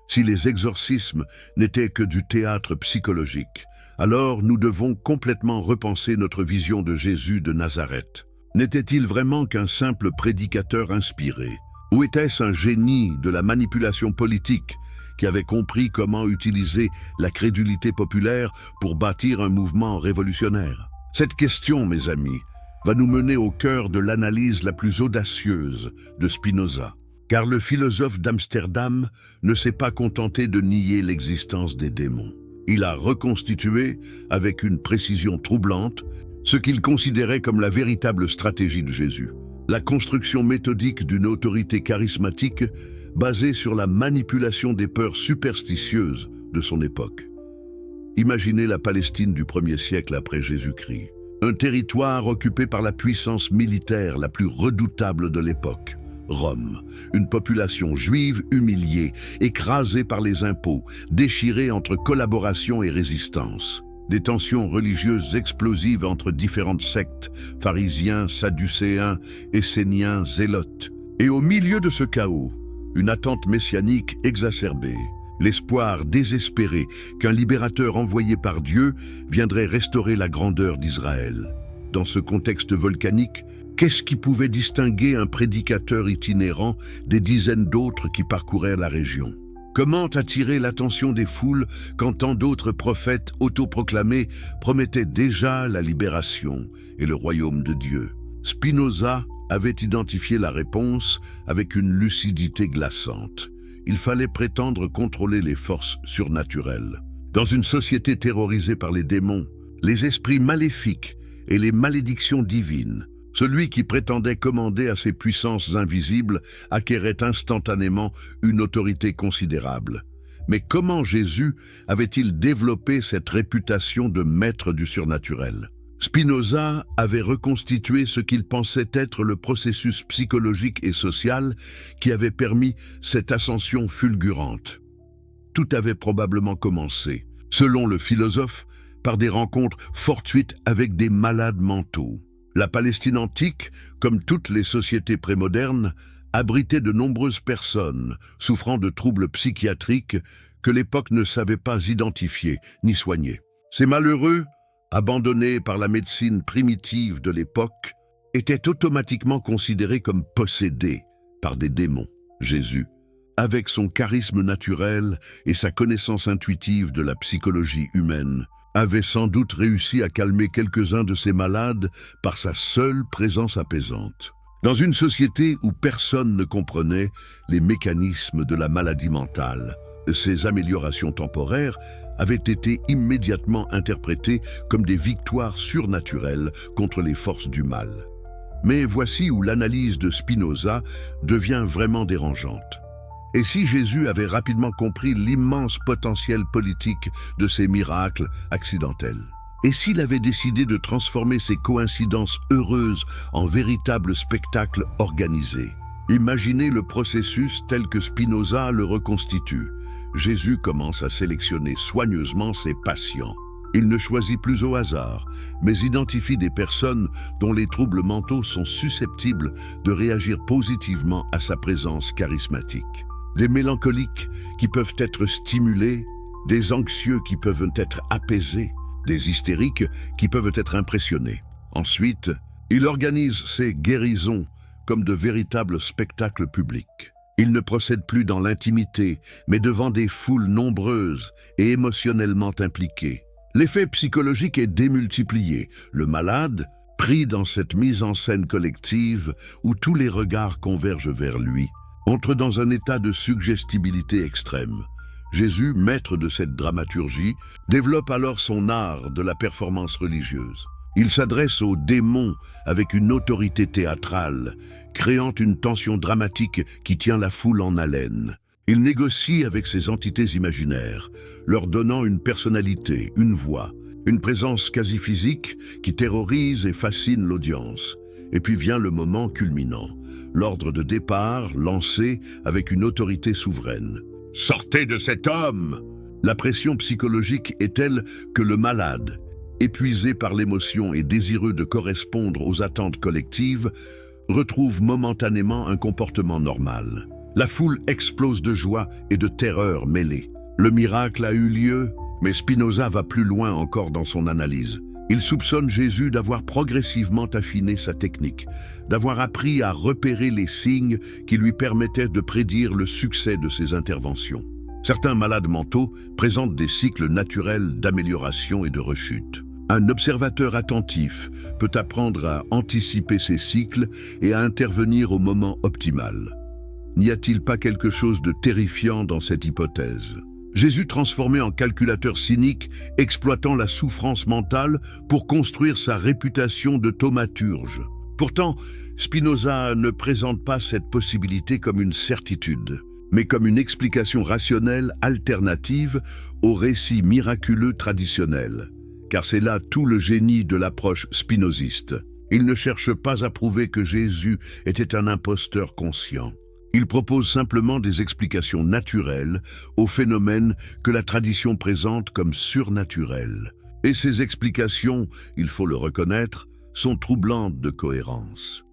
si les exorcismes n'étaient que du théâtre psychologique, alors nous devons complètement repenser notre vision de Jésus de Nazareth. N'était-il vraiment qu'un simple prédicateur inspiré? Ou était-ce un génie de la manipulation politique qui avait compris comment utiliser la crédulité populaire pour bâtir un mouvement révolutionnaire? Cette question, mes amis, va nous mener au cœur de l'analyse la plus audacieuse de Spinoza. Car le philosophe d'Amsterdam ne s'est pas contenté de nier l'existence des démons. Il a reconstitué, avec une précision troublante, ce qu'il considérait comme la véritable stratégie de Jésus. La construction méthodique d'une autorité charismatique basée sur la manipulation des peurs superstitieuses de son époque. Imaginez la Palestine du 1er siècle après Jésus-Christ. Un territoire occupé par la puissance militaire la plus redoutable de l'époque. Rome, une population juive humiliée, écrasée par les impôts, déchirée entre collaboration et résistance. Des tensions religieuses explosives entre différentes sectes, pharisiens, sadducéens, esséniens, zélotes. Et au milieu de ce chaos, une attente messianique exacerbée, l'espoir désespéré qu'un libérateur envoyé par Dieu viendrait restaurer la grandeur d'Israël. Dans ce contexte volcanique, qu'est-ce qui pouvait distinguer un prédicateur itinérant des dizaines d'autres qui parcouraient la région? Comment attirer l'attention des foules quand tant d'autres prophètes autoproclamés promettaient déjà la libération et le royaume de Dieu? Spinoza avait identifié la réponse avec une lucidité glaçante. Il fallait prétendre contrôler les forces surnaturelles. Dans une société terrorisée par les démons, les esprits maléfiques et les malédictions divines, celui qui prétendait commander à ces puissances invisibles acquérait instantanément une autorité considérable. Mais comment Jésus avait-il développé cette réputation de maître du surnaturel? Spinoza avait reconstitué ce qu'il pensait être le processus psychologique et social qui avait permis cette ascension fulgurante. Tout avait probablement commencé, selon le philosophe, par des rencontres fortuites avec des malades mentaux. La Palestine antique, comme toutes les sociétés prémodernes, abritait de nombreuses personnes souffrant de troubles psychiatriques que l'époque ne savait pas identifier ni soigner. Ces malheureux, abandonnés par la médecine primitive de l'époque, étaient automatiquement considérés comme possédés par des démons. Jésus, avec son charisme naturel et sa connaissance intuitive de la psychologie humaine, avait sans doute réussi à calmer quelques-uns de ces malades par sa seule présence apaisante. Dans une société où personne ne comprenait les mécanismes de la maladie mentale, ces améliorations temporaires avaient été immédiatement interprétées comme des victoires surnaturelles contre les forces du mal. Mais voici où l'analyse de Spinoza devient vraiment dérangeante. Et si Jésus avait rapidement compris l'immense potentiel politique de ces miracles accidentels? Et s'il avait décidé de transformer ces coïncidences heureuses en véritables spectacles organisés? Imaginez le processus tel que Spinoza le reconstitue. Jésus commence à sélectionner soigneusement ses patients. Il ne choisit plus au hasard, mais identifie des personnes dont les troubles mentaux sont susceptibles de réagir positivement à sa présence charismatique. Des mélancoliques qui peuvent être stimulés, des anxieux qui peuvent être apaisés, des hystériques qui peuvent être impressionnés. Ensuite, il organise ces guérisons comme de véritables spectacles publics. Il ne procède plus dans l'intimité, mais devant des foules nombreuses et émotionnellement impliquées. L'effet psychologique est démultiplié. Le malade, pris dans cette mise en scène collective où tous les regards convergent vers lui, entre dans un état de suggestibilité extrême. Jésus, maître de cette dramaturgie, développe alors son art de la performance religieuse. Il s'adresse aux démons avec une autorité théâtrale, créant une tension dramatique qui tient la foule en haleine. Il négocie avec ces entités imaginaires, leur donnant une personnalité, une voix, une présence quasi physique qui terrorise et fascine l'audience. Et puis vient le moment culminant, l'ordre de départ lancé avec une autorité souveraine. « Sortez de cet homme !» La pression psychologique est telle que le malade, épuisé par l'émotion et désireux de correspondre aux attentes collectives, retrouve momentanément un comportement normal. La foule explose de joie et de terreur mêlées. Le miracle a eu lieu, mais Spinoza va plus loin encore dans son analyse. Il soupçonne Jésus d'avoir progressivement affiné sa technique, d'avoir appris à repérer les signes qui lui permettaient de prédire le succès de ses interventions. Certains malades mentaux présentent des cycles naturels d'amélioration et de rechute. Un observateur attentif peut apprendre à anticiper ces cycles et à intervenir au moment optimal. N'y a-t-il pas quelque chose de terrifiant dans cette hypothèse ? Jésus transformé en calculateur cynique, exploitant la souffrance mentale pour construire sa réputation de thaumaturge. Pourtant, Spinoza ne présente pas cette possibilité comme une certitude, mais comme une explication rationnelle alternative au récit miraculeux traditionnel. Car c'est là tout le génie de l'approche spinoziste. Il ne cherche pas à prouver que Jésus était un imposteur conscient. Il propose simplement des explications naturelles aux phénomènes que la tradition présente comme surnaturels. Et ces explications, il faut le reconnaître, sont troublantes de cohérence.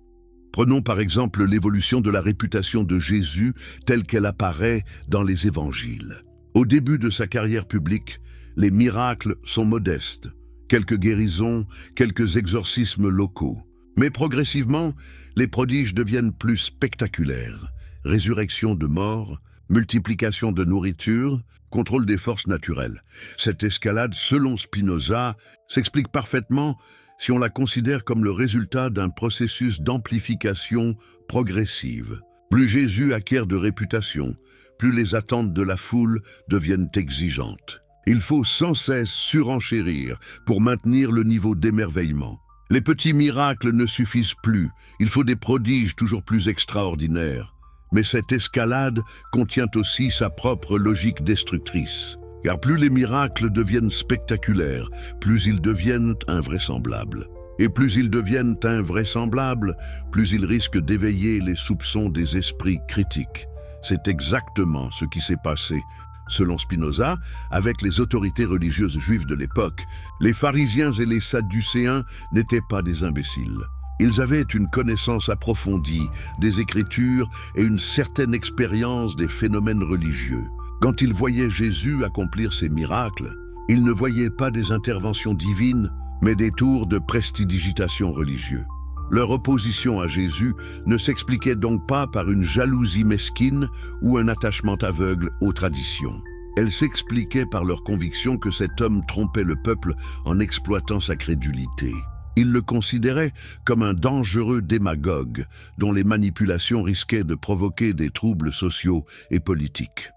Prenons par exemple l'évolution de la réputation de Jésus telle qu'elle apparaît dans les évangiles. Au début de sa carrière publique, les miracles sont modestes, quelques guérisons, quelques exorcismes locaux. Mais progressivement, les prodiges deviennent plus spectaculaires. Résurrection de morts, multiplication de nourriture, contrôle des forces naturelles. Cette escalade, selon Spinoza, s'explique parfaitement si on la considère comme le résultat d'un processus d'amplification progressive. Plus Jésus acquiert de réputation, plus les attentes de la foule deviennent exigeantes. Il faut sans cesse surenchérir pour maintenir le niveau d'émerveillement. Les petits miracles ne suffisent plus, il faut des prodiges toujours plus extraordinaires. Mais cette escalade contient aussi sa propre logique destructrice. Car plus les miracles deviennent spectaculaires, plus ils deviennent invraisemblables. Et plus ils deviennent invraisemblables, plus ils risquent d'éveiller les soupçons des esprits critiques. C'est exactement ce qui s'est passé, selon Spinoza, avec les autorités religieuses juives de l'époque. Les pharisiens et les sadducéens n'étaient pas des imbéciles. Ils avaient une connaissance approfondie des Écritures et une certaine expérience des phénomènes religieux. Quand ils voyaient Jésus accomplir ces miracles, ils ne voyaient pas des interventions divines, mais des tours de prestidigitation religieux. Leur opposition à Jésus ne s'expliquait donc pas par une jalousie mesquine ou un attachement aveugle aux traditions. Elle s'expliquait par leur conviction que cet homme trompait le peuple en exploitant sa crédulité. Ils le considéraient comme un dangereux démagogue dont les manipulations risquaient de provoquer des troubles sociaux et politiques.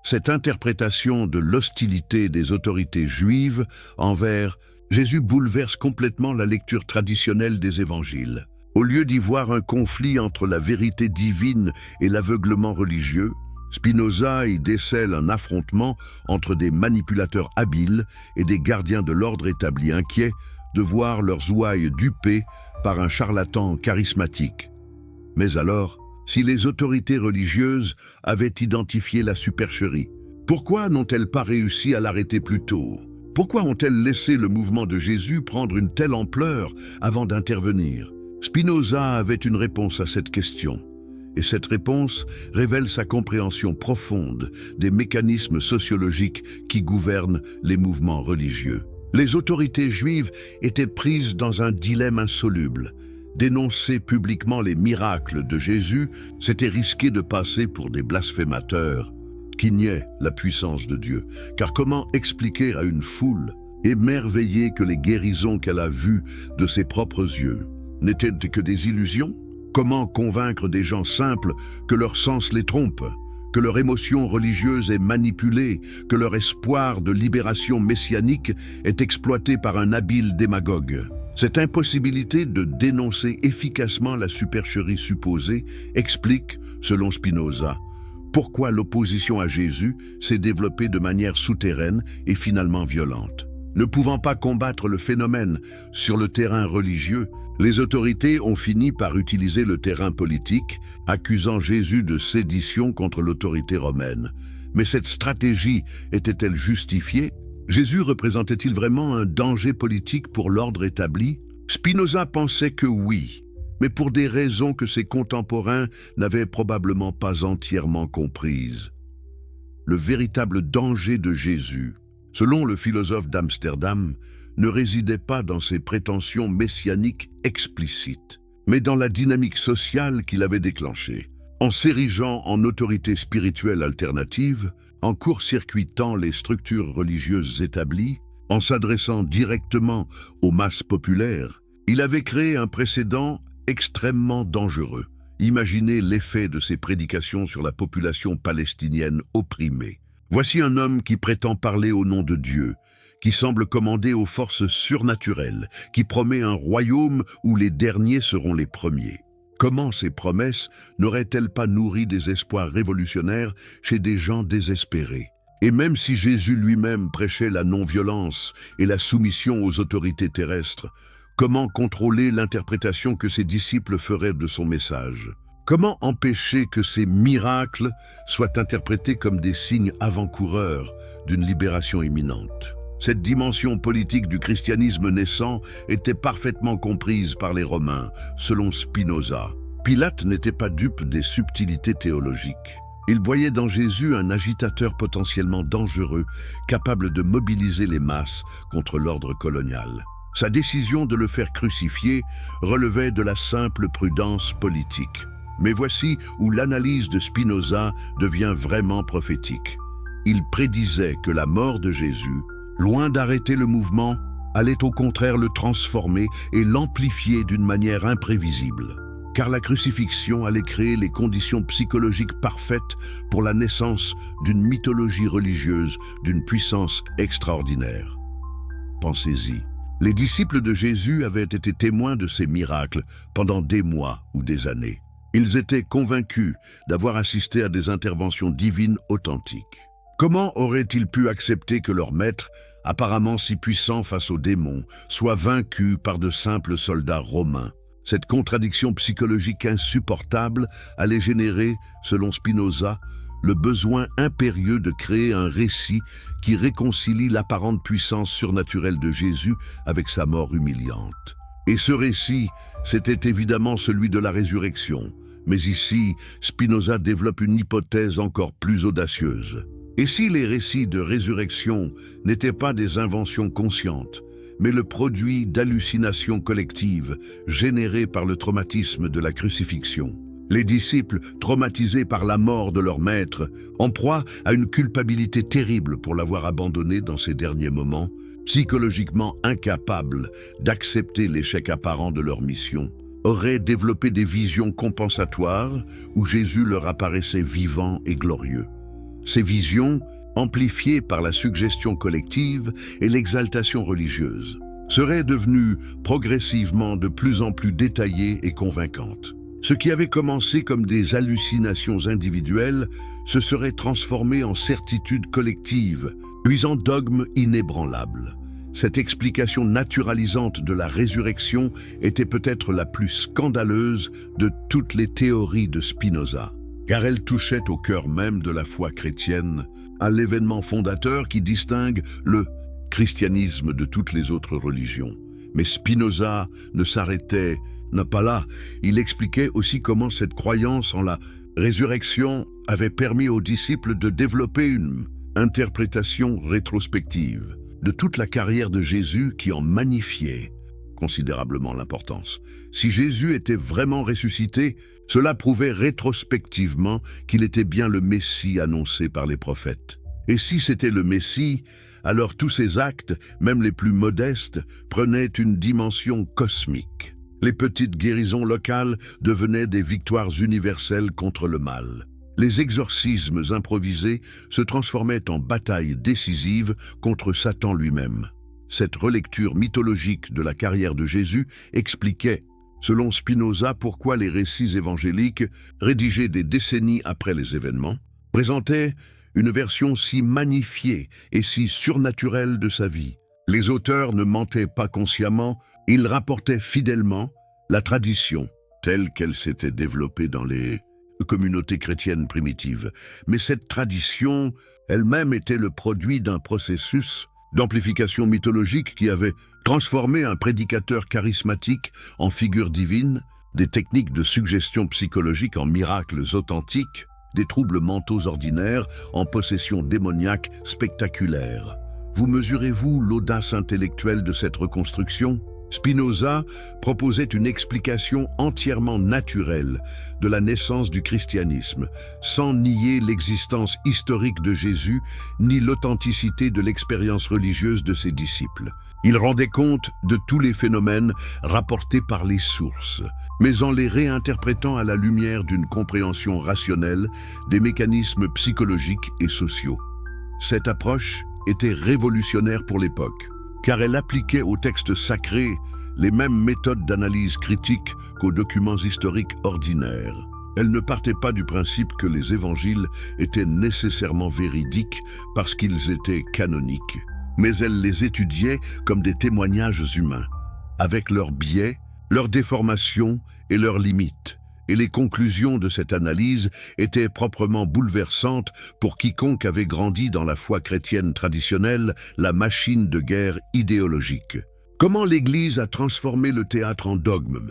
Cette interprétation de l'hostilité des autorités juives envers Jésus bouleverse complètement la lecture traditionnelle des évangiles. Au lieu d'y voir un conflit entre la vérité divine et l'aveuglement religieux, Spinoza y décèle un affrontement entre des manipulateurs habiles et des gardiens de l'ordre établi inquiets de voir leurs ouailles dupées par un charlatan charismatique. Mais alors, si les autorités religieuses avaient identifié la supercherie, pourquoi n'ont-elles pas réussi à l'arrêter plus tôt ? Pourquoi ont-elles laissé le mouvement de Jésus prendre une telle ampleur avant d'intervenir ? Spinoza avait une réponse à cette question, et cette réponse révèle sa compréhension profonde des mécanismes sociologiques qui gouvernent les mouvements religieux. Les autorités juives étaient prises dans un dilemme insoluble. Dénoncer publiquement les miracles de Jésus, c'était risquer de passer pour des blasphémateurs. qui niait la puissance de Dieu. Car comment expliquer à une foule émerveillée que les guérisons qu'elle a vues de ses propres yeux n'étaient que des illusions? Comment convaincre des gens simples que leur sens les trompe, que leur émotion religieuse est manipulée, que leur espoir de libération messianique est exploité par un habile démagogue? Cette impossibilité de dénoncer efficacement la supercherie supposée explique, selon Spinoza, pourquoi l'opposition à Jésus s'est développée de manière souterraine et finalement violente. Ne pouvant pas combattre le phénomène sur le terrain religieux, les autorités ont fini par utiliser le terrain politique, accusant Jésus de sédition contre l'autorité romaine. Mais cette stratégie était-elle justifiée? Jésus représentait-il vraiment un danger politique pour l'ordre établi? Spinoza pensait que oui, mais pour des raisons que ses contemporains n'avaient probablement pas entièrement comprises. Le véritable danger de Jésus, selon le philosophe d'Amsterdam, ne résidait pas dans ses prétentions messianiques explicites, mais dans la dynamique sociale qu'il avait déclenchée. En s'érigeant en autorité spirituelle alternative, en court-circuitant les structures religieuses établies, en s'adressant directement aux masses populaires, il avait créé un précédent extrêmement dangereux. Imaginez l'effet de ses prédications sur la population palestinienne opprimée. Voici un homme qui prétend parler au nom de Dieu, qui semble commander aux forces surnaturelles, qui promet un royaume où les derniers seront les premiers. Comment ces promesses n'auraient-elles pas nourri des espoirs révolutionnaires chez des gens désespérés? Et même si Jésus lui-même prêchait la non-violence et la soumission aux autorités terrestres, comment contrôler l'interprétation que ses disciples feraient de son message? Comment empêcher que ces miracles soient interprétés comme des signes avant-coureurs d'une libération imminente? Cette dimension politique du christianisme naissant était parfaitement comprise par les Romains, selon Spinoza. Pilate n'était pas dupe des subtilités théologiques. Il voyait dans Jésus un agitateur potentiellement dangereux, capable de mobiliser les masses contre l'ordre colonial. Sa décision de le faire crucifier relevait de la simple prudence politique. Mais voici où l'analyse de Spinoza devient vraiment prophétique. Il prédisait que la mort de Jésus, loin d'arrêter le mouvement, allait au contraire le transformer et l'amplifier d'une manière imprévisible. Car la crucifixion allait créer les conditions psychologiques parfaites pour la naissance d'une mythologie religieuse d'une puissance extraordinaire. Pensez-y. Les disciples de Jésus avaient été témoins de ces miracles pendant des mois ou des années. Ils étaient convaincus d'avoir assisté à des interventions divines authentiques. Comment auraient-ils pu accepter que leur maître, apparemment si puissant face aux démons, soit vaincu par de simples soldats romains? Cette contradiction psychologique insupportable allait générer, selon Spinoza, le besoin impérieux de créer un récit qui réconcilie l'apparente puissance surnaturelle de Jésus avec sa mort humiliante. Et ce récit, c'était évidemment celui de la résurrection. Mais ici, Spinoza développe une hypothèse encore plus audacieuse. Et si les récits de résurrection n'étaient pas des inventions conscientes, mais le produit d'hallucinations collectives générées par le traumatisme de la crucifixion? Les disciples, traumatisés par la mort de leur maître, en proie à une culpabilité terrible pour l'avoir abandonné dans ces derniers moments, psychologiquement incapables d'accepter l'échec apparent de leur mission, auraient développé des visions compensatoires où Jésus leur apparaissait vivant et glorieux. Ces visions, amplifiées par la suggestion collective et l'exaltation religieuse, seraient devenues progressivement de plus en plus détaillées et convaincantes. Ce qui avait commencé comme des hallucinations individuelles se serait transformé en certitude collective, puis en dogme inébranlable. Cette explication naturalisante de la résurrection était peut-être la plus scandaleuse de toutes les théories de Spinoza, car elle touchait au cœur même de la foi chrétienne, à l'événement fondateur qui distingue le christianisme de toutes les autres religions. Mais Spinoza ne s'arrêtait pas là. Il expliquait aussi comment cette croyance en la résurrection avait permis aux disciples de développer une interprétation rétrospective de toute la carrière de Jésus qui en magnifiait, considérablement l'importance. Si Jésus était vraiment ressuscité, cela prouvait rétrospectivement qu'il était bien le Messie annoncé par les prophètes. Et si c'était le Messie, alors tous ses actes, même les plus modestes, prenaient une dimension cosmique. Les petites guérisons locales devenaient des victoires universelles contre le mal. Les exorcismes improvisés se transformaient en batailles décisives contre Satan lui-même. Cette relecture mythologique de la carrière de Jésus expliquait, selon Spinoza, pourquoi les récits évangéliques, rédigés des décennies après les événements, présentaient une version si magnifiée et si surnaturelle de sa vie. Les auteurs ne mentaient pas consciemment, ils rapportaient fidèlement la tradition telle qu'elle s'était développée dans les communautés chrétiennes primitives. Mais cette tradition elle-même était le produit d'un processus d'amplification mythologique qui avait transformé un prédicateur charismatique en figure divine, des techniques de suggestion psychologique en miracles authentiques, des troubles mentaux ordinaires en possession démoniaque spectaculaire. Vous mesurez-vous l'audace intellectuelle de cette reconstruction ? Spinoza proposait une explication entièrement naturelle de la naissance du christianisme, sans nier l'existence historique de Jésus ni l'authenticité de l'expérience religieuse de ses disciples. Il rendait compte de tous les phénomènes rapportés par les sources, mais en les réinterprétant à la lumière d'une compréhension rationnelle des mécanismes psychologiques et sociaux. Cette approche était révolutionnaire pour l'époque, car elle appliquait aux textes sacrés les mêmes méthodes d'analyse critique qu'aux documents historiques ordinaires. Elle ne partait pas du principe que les évangiles étaient nécessairement véridiques parce qu'ils étaient canoniques, mais elle les étudiait comme des témoignages humains, avec leurs biais, leurs déformations et leurs limites. Et les conclusions de cette analyse étaient proprement bouleversantes pour quiconque avait grandi dans la foi chrétienne traditionnelle, la machine de guerre idéologique. Comment l'Église a transformé le théâtre en dogme?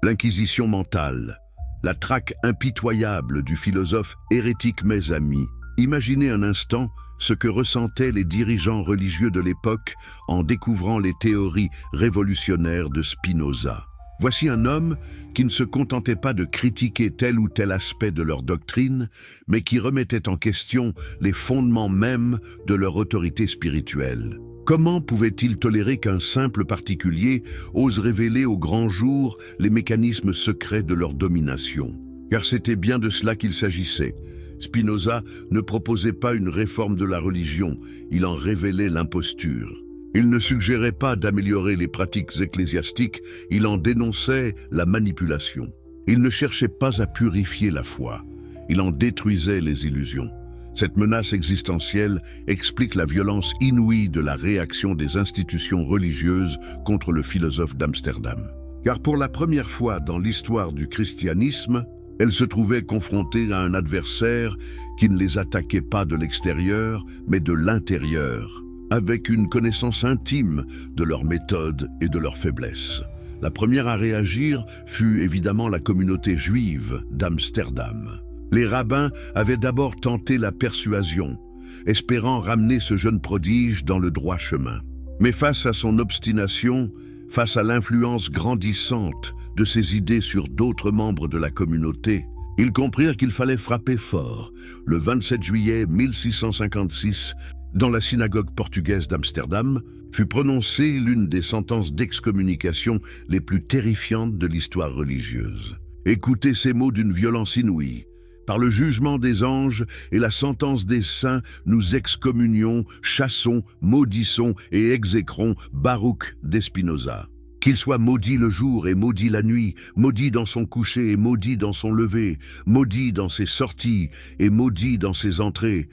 L'inquisition mentale, la traque impitoyable du philosophe hérétique Mesami. Imaginez un instant ce que ressentaient les dirigeants religieux de l'époque en découvrant les théories révolutionnaires de Spinoza. Voici un homme qui ne se contentait pas de critiquer tel ou tel aspect de leur doctrine, mais qui remettait en question les fondements mêmes de leur autorité spirituelle. Comment pouvait-il tolérer qu'un simple particulier ose révéler au grand jour les mécanismes secrets de leur domination? Car c'était bien de cela qu'il s'agissait. Spinoza ne proposait pas une réforme de la religion, il en révélait l'imposture. Il ne suggérait pas d'améliorer les pratiques ecclésiastiques, il en dénonçait la manipulation. Il ne cherchait pas à purifier la foi, il en détruisait les illusions. Cette menace existentielle explique la violence inouïe de la réaction des institutions religieuses contre le philosophe d'Amsterdam. Car pour la première fois dans l'histoire du christianisme, elles se trouvaient confrontées à un adversaire qui ne les attaquait pas de l'extérieur, mais de l'intérieur, avec une connaissance intime de leurs méthodes et de leurs faiblesses. La première à réagir fut évidemment la communauté juive d'Amsterdam. Les rabbins avaient d'abord tenté la persuasion, espérant ramener ce jeune prodige dans le droit chemin. Mais face à son obstination, face à l'influence grandissante de ses idées sur d'autres membres de la communauté, ils comprirent qu'il fallait frapper fort. Le 27 juillet 1656, dans la synagogue portugaise d'Amsterdam, fut prononcée l'une des sentences d'excommunication les plus terrifiantes de l'histoire religieuse. Écoutez ces mots d'une violence inouïe. Par le jugement des anges et la sentence des saints, nous excommunions, chassons, maudissons et exécrons Baruch d'Espinoza. Qu'il soit maudit le jour et maudit la nuit, maudit dans son coucher et maudit dans son lever, maudit dans ses sorties et maudit dans ses entrées.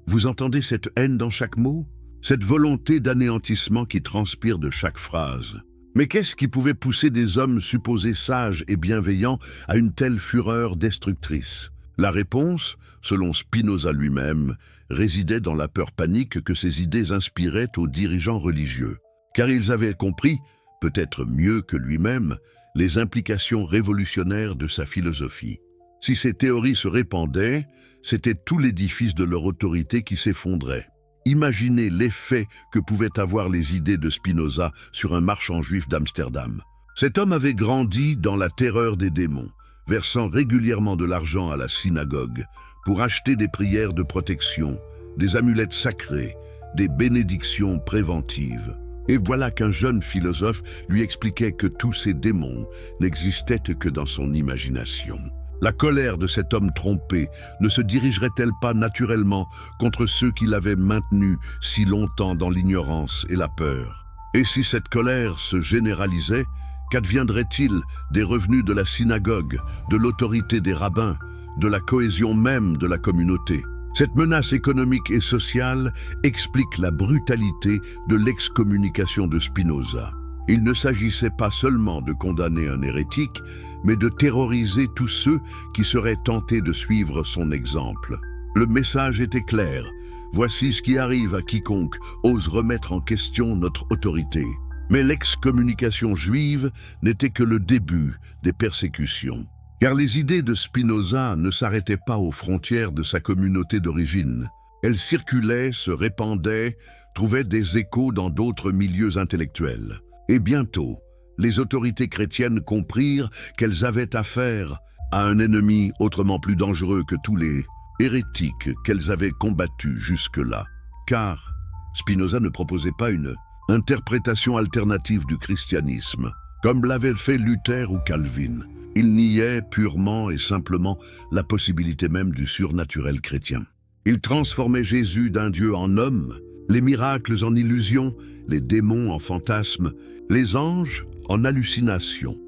Vous entendez cette haine dans chaque mot? Cette volonté d'anéantissement qui transpire de chaque phrase. Mais qu'est-ce qui pouvait pousser des hommes supposés sages et bienveillants à une telle fureur destructrice? La réponse, selon Spinoza lui-même, résidait dans la peur panique que ces idées inspiraient aux dirigeants religieux. Car ils avaient compris, peut-être mieux que lui-même, les implications révolutionnaires de sa philosophie. Si ces théories se répandaient, c'était tout l'édifice de leur autorité qui s'effondrait. Imaginez l'effet que pouvaient avoir les idées de Spinoza sur un marchand juif d'Amsterdam. Cet homme avait grandi dans la terreur des démons, versant régulièrement de l'argent à la synagogue pour acheter des prières de protection, des amulettes sacrées, des bénédictions préventives. Et voilà qu'un jeune philosophe lui expliquait que tous ces démons n'existaient que dans son imagination. La colère de cet homme trompé ne se dirigerait-elle pas naturellement contre ceux qui l'avaient maintenu si longtemps dans l'ignorance et la peur? Et si cette colère se généralisait, qu'adviendrait-il des revenus de la synagogue, de l'autorité des rabbins, de la cohésion même de la communauté? Cette menace économique et sociale explique la brutalité de l'excommunication de Spinoza. Il ne s'agissait pas seulement de condamner un hérétique, mais de terroriser tous ceux qui seraient tentés de suivre son exemple. Le message était clair. Voici ce qui arrive à quiconque ose remettre en question notre autorité. Mais l'excommunication juive n'était que le début des persécutions. Car les idées de Spinoza ne s'arrêtaient pas aux frontières de sa communauté d'origine. Elles circulaient, se répandaient, trouvaient des échos dans d'autres milieux intellectuels. Et bientôt, les autorités chrétiennes comprirent qu'elles avaient affaire à un ennemi autrement plus dangereux que tous les hérétiques qu'elles avaient combattus jusque-là. Car Spinoza ne proposait pas une interprétation alternative du christianisme, comme l'avaient fait Luther ou Calvin. Il niait purement et simplement la possibilité même du surnaturel chrétien. Il transformait Jésus d'un Dieu en homme, les miracles en illusions, les démons en fantasmes, les anges en hallucinations.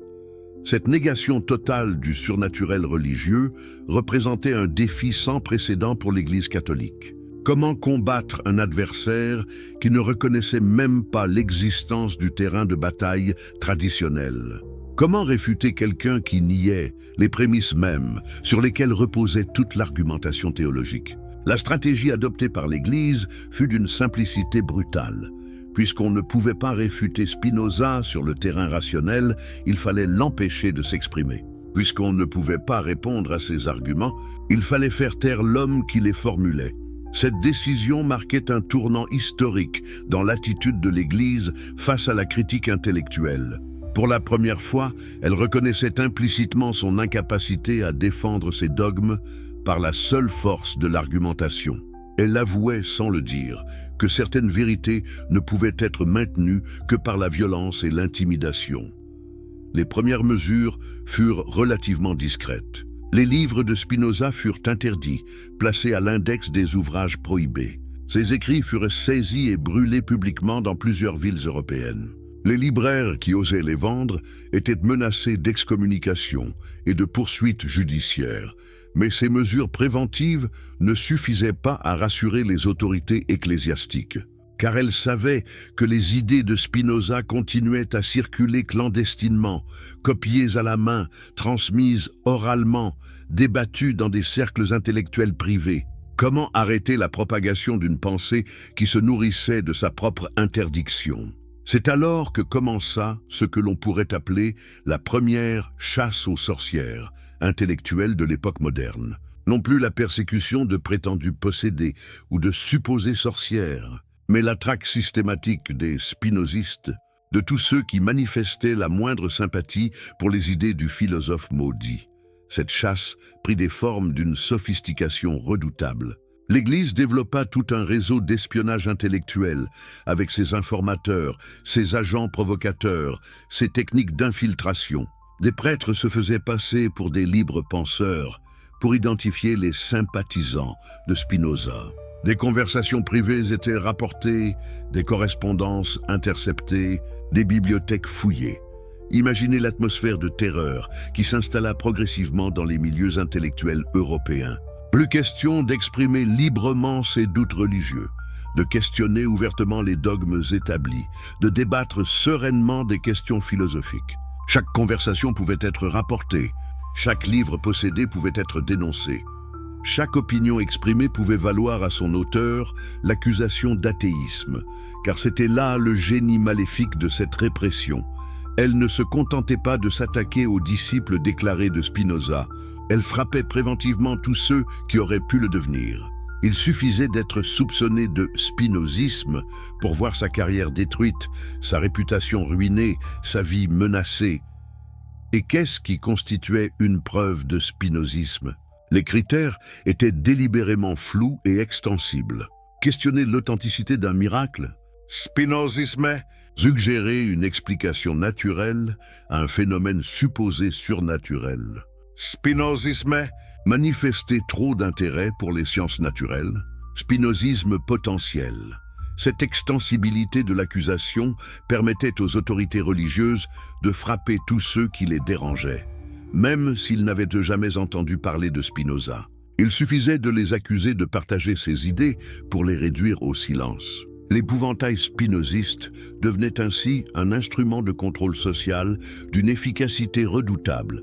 Cette négation totale du surnaturel religieux représentait un défi sans précédent pour l'Église catholique. Comment combattre un adversaire qui ne reconnaissait même pas l'existence du terrain de bataille traditionnel? Comment réfuter quelqu'un qui niait les prémices mêmes sur lesquelles reposait toute l'argumentation théologique? La stratégie adoptée par l'Église fut d'une simplicité brutale. Puisqu'on ne pouvait pas réfuter Spinoza sur le terrain rationnel, il fallait l'empêcher de s'exprimer. Puisqu'on ne pouvait pas répondre à ses arguments, il fallait faire taire l'homme qui les formulait. Cette décision marquait un tournant historique dans l'attitude de l'Église face à la critique intellectuelle. Pour la première fois, elle reconnaissait implicitement son incapacité à défendre ses dogmes par la seule force de l'argumentation. Elle avouait, sans le dire, que certaines vérités ne pouvaient être maintenues que par la violence et l'intimidation. Les premières mesures furent relativement discrètes. Les livres de Spinoza furent interdits, placés à l'index des ouvrages prohibés. Ses écrits furent saisis et brûlés publiquement dans plusieurs villes européennes. Les libraires qui osaient les vendre étaient menacés d'excommunication et de poursuites judiciaires. Mais ces mesures préventives ne suffisaient pas à rassurer les autorités ecclésiastiques, car elles savaient que les idées de Spinoza continuaient à circuler clandestinement, copiées à la main, transmises oralement, débattues dans des cercles intellectuels privés. Comment arrêter la propagation d'une pensée qui se nourrissait de sa propre interdiction? C'est alors que commença ce que l'on pourrait appeler la première chasse aux sorcières intellectuelle de l'époque moderne. Non plus la persécution de prétendus possédés ou de supposées sorcières, mais la traque systématique des spinozistes, de tous ceux qui manifestaient la moindre sympathie pour les idées du philosophe maudit. Cette chasse prit des formes d'une sophistication redoutable. L'Église développa tout un réseau d'espionnage intellectuel, avec ses informateurs, ses agents provocateurs, ses techniques d'infiltration. Des prêtres se faisaient passer pour des libres penseurs, pour identifier les sympathisants de Spinoza. Des conversations privées étaient rapportées, des correspondances interceptées, des bibliothèques fouillées. Imaginez l'atmosphère de terreur qui s'installa progressivement dans les milieux intellectuels européens. Plus question d'exprimer librement ses doutes religieux, de questionner ouvertement les dogmes établis, de débattre sereinement des questions philosophiques. Chaque conversation pouvait être rapportée, chaque livre possédé pouvait être dénoncé. Chaque opinion exprimée pouvait valoir à son auteur l'accusation d'athéisme, car c'était là le génie maléfique de cette répression. Elle ne se contentait pas de s'attaquer aux disciples déclarés de Spinoza, elle frappait préventivement tous ceux qui auraient pu le devenir. Il suffisait d'être soupçonné de spinozisme pour voir sa carrière détruite, sa réputation ruinée, sa vie menacée. Et qu'est-ce qui constituait une preuve de spinozisme? Les critères étaient délibérément flous et extensibles. Questionner l'authenticité d'un miracle? Spinozisme? Suggérer une explication naturelle à un phénomène supposé surnaturel. Spinozisme? Manifester trop d'intérêt pour les sciences naturelles. Spinozisme potentiel. Cette extensibilité de l'accusation permettait aux autorités religieuses de frapper tous ceux qui les dérangeaient, même s'ils n'avaient jamais entendu parler de Spinoza. Il suffisait de les accuser de partager ses idées pour les réduire au silence. L'épouvantail spinoziste devenait ainsi un instrument de contrôle social d'une efficacité redoutable.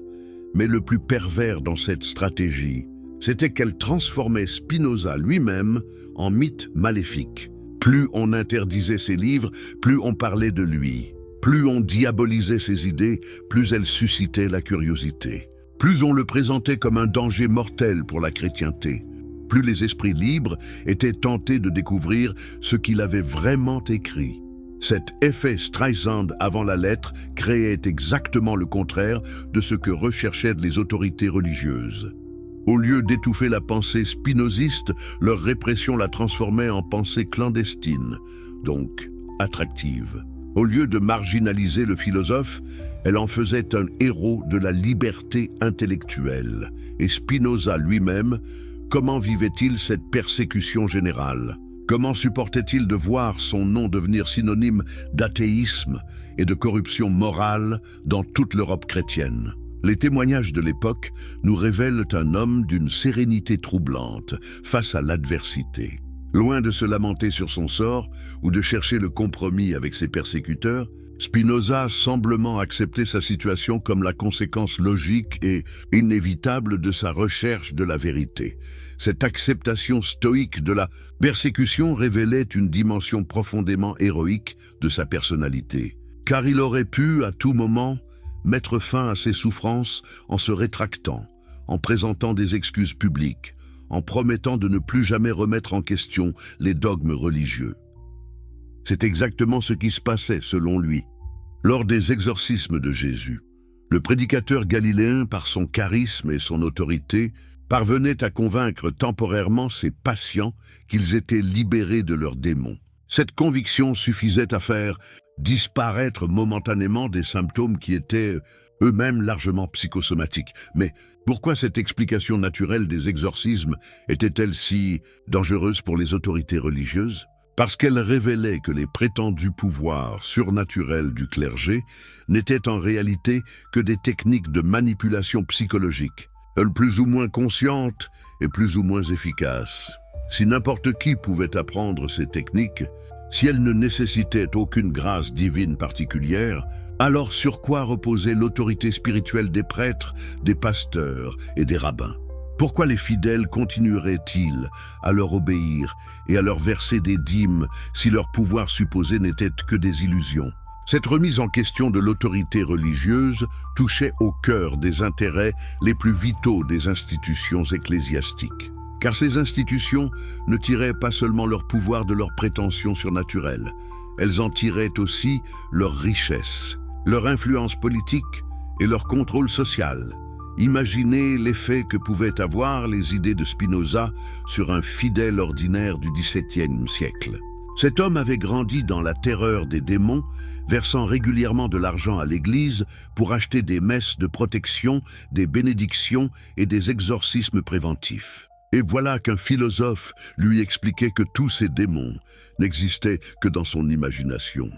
Mais le plus pervers dans cette stratégie, c'était qu'elle transformait Spinoza lui-même en mythe maléfique. Plus on interdisait ses livres, plus on parlait de lui. Plus on diabolisait ses idées, plus elles suscitaient la curiosité. Plus on le présentait comme un danger mortel pour la chrétienté. Plus les esprits libres étaient tentés de découvrir ce qu'il avait vraiment écrit. Cet effet Streisand avant la lettre créait exactement le contraire de ce que recherchaient les autorités religieuses. Au lieu d'étouffer la pensée spinoziste, leur répression la transformait en pensée clandestine, donc attractive. Au lieu de marginaliser le philosophe, elle en faisait un héros de la liberté intellectuelle. Et Spinoza lui-même, comment vivait-il cette persécution générale? Comment supportait-il de voir son nom devenir synonyme d'athéisme et de corruption morale dans toute l'Europe chrétienne? Les témoignages de l'époque nous révèlent un homme d'une sérénité troublante face à l'adversité. Loin de se lamenter sur son sort ou de chercher le compromis avec ses persécuteurs, Spinoza semblement acceptait sa situation comme la conséquence logique et inévitable de sa recherche de la vérité. Cette acceptation stoïque de la persécution révélait une dimension profondément héroïque de sa personnalité, car il aurait pu, à tout moment, mettre fin à ses souffrances en se rétractant, en présentant des excuses publiques, en promettant de ne plus jamais remettre en question les dogmes religieux. C'est exactement ce qui se passait, selon lui. Lors des exorcismes de Jésus, le prédicateur galiléen, par son charisme et son autorité, parvenait à convaincre temporairement ses patients qu'ils étaient libérés de leurs démons. Cette conviction suffisait à faire disparaître momentanément des symptômes qui étaient eux-mêmes largement psychosomatiques. Mais pourquoi cette explication naturelle des exorcismes était-elle si dangereuse pour les autorités religieuses? Parce qu'elle révélait que les prétendus pouvoirs surnaturels du clergé n'étaient en réalité que des techniques de manipulation psychologique, plus ou moins conscientes et plus ou moins efficaces. Si n'importe qui pouvait apprendre ces techniques, si elles ne nécessitaient aucune grâce divine particulière, alors sur quoi reposait l'autorité spirituelle des prêtres, des pasteurs et des rabbins? Pourquoi les fidèles continueraient-ils à leur obéir et à leur verser des dîmes si leur pouvoir supposé n'était que des illusions? Cette remise en question de l'autorité religieuse touchait au cœur des intérêts les plus vitaux des institutions ecclésiastiques. Car ces institutions ne tiraient pas seulement leur pouvoir de leurs prétentions surnaturelles, elles en tiraient aussi leur richesse, leur influence politique et leur contrôle social. Imaginez l'effet que pouvaient avoir les idées de Spinoza sur un fidèle ordinaire du XVIIe siècle. Cet homme avait grandi dans la terreur des démons, versant régulièrement de l'argent à l'Église pour acheter des messes de protection, des bénédictions et des exorcismes préventifs. Et voilà qu'un philosophe lui expliquait que tous ces démons n'existaient que dans son imagination,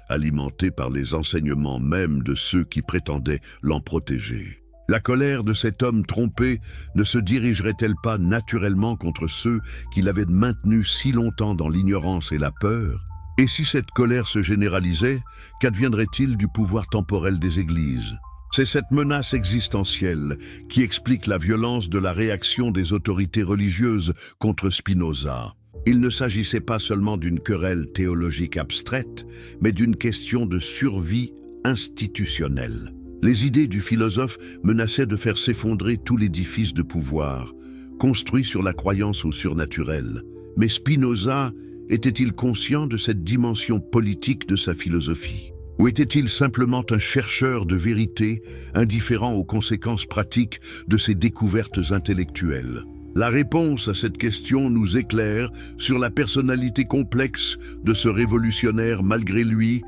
alimentés par les enseignements mêmes de ceux qui prétendaient l'en protéger. La colère de cet homme trompé ne se dirigerait-elle pas naturellement contre ceux qui l'avaient maintenu si longtemps dans l'ignorance et la peur? Et si cette colère se généralisait, qu'adviendrait-il du pouvoir temporel des églises? C'est cette menace existentielle qui explique la violence de la réaction des autorités religieuses contre Spinoza. Il ne s'agissait pas seulement d'une querelle théologique abstraite, mais d'une question de survie institutionnelle. Les idées du philosophe menaçaient de faire s'effondrer tout l'édifice de pouvoir, construit sur la croyance au surnaturel. Mais Spinoza était-il conscient de cette dimension politique de sa philosophie? Ou était-il simplement un chercheur de vérité, indifférent aux conséquences pratiques de ses découvertes intellectuelles? La réponse à cette question nous éclaire sur la personnalité complexe de ce révolutionnaire malgré lui,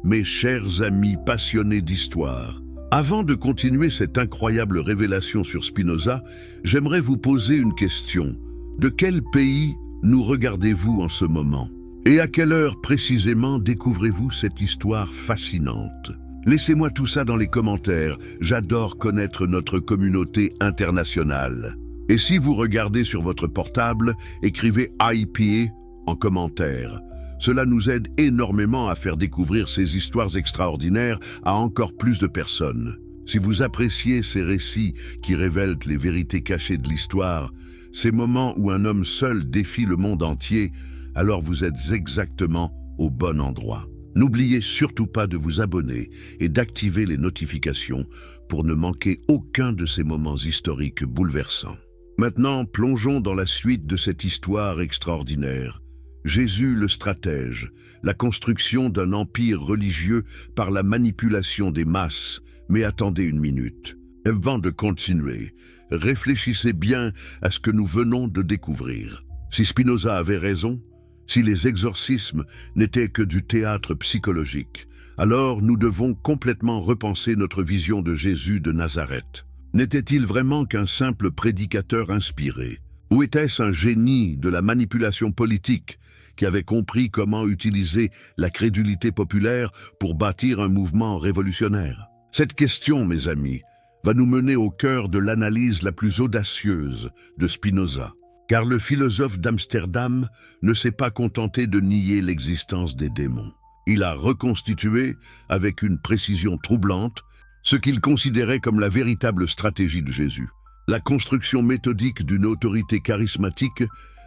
mes chers amis passionnés d'histoire. Avant de continuer cette incroyable révélation sur Spinoza, j'aimerais vous poser une question. De quel pays nous regardez-vous en ce moment? Et à quelle heure précisément découvrez-vous cette histoire fascinante? Laissez-moi tout ça dans les commentaires, j'adore connaître notre communauté internationale. Et si vous regardez sur votre portable, écrivez IPA en commentaire. Cela nous aide énormément à faire découvrir ces histoires extraordinaires à encore plus de personnes. Si vous appréciez ces récits qui révèlent les vérités cachées de l'histoire, ces moments où un homme seul défie le monde entier, alors vous êtes exactement au bon endroit. N'oubliez surtout pas de vous abonner et d'activer les notifications pour ne manquer aucun de ces moments historiques bouleversants. Maintenant, plongeons dans la suite de cette histoire extraordinaire. Jésus le stratège, la construction d'un empire religieux par la manipulation des masses. Mais attendez une minute. Avant de continuer, réfléchissez bien à ce que nous venons de découvrir. Si Spinoza avait raison, si les exorcismes n'étaient que du théâtre psychologique, alors nous devons complètement repenser notre vision de Jésus de Nazareth. N'était-il vraiment qu'un simple prédicateur inspiré? Ou était-ce un génie de la manipulation politique qui avait compris comment utiliser la crédulité populaire pour bâtir un mouvement révolutionnaire? Cette question, mes amis, va nous mener au cœur de l'analyse la plus audacieuse de Spinoza. Car le philosophe d'Amsterdam ne s'est pas contenté de nier l'existence des démons. Il a reconstitué, avec une précision troublante, ce qu'il considérait comme la véritable stratégie de Jésus. La construction méthodique d'une autorité charismatique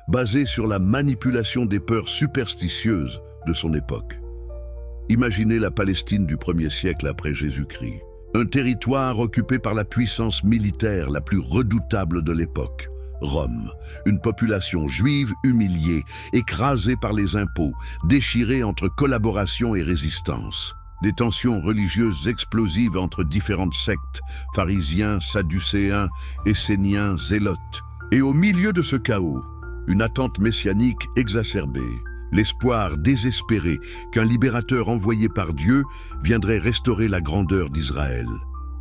basée sur la manipulation des peurs superstitieuses de son époque. Imaginez la Palestine du 1er siècle après Jésus-Christ, un territoire occupé par la puissance militaire la plus redoutable de l'époque. Rome, une population juive humiliée, écrasée par les impôts, déchirée entre collaboration et résistance. Des tensions religieuses explosives entre différentes sectes, pharisiens, sadducéens, esséniens, zélotes. Et au milieu de ce chaos, une attente messianique exacerbée, l'espoir désespéré qu'un libérateur envoyé par Dieu viendrait restaurer la grandeur d'Israël.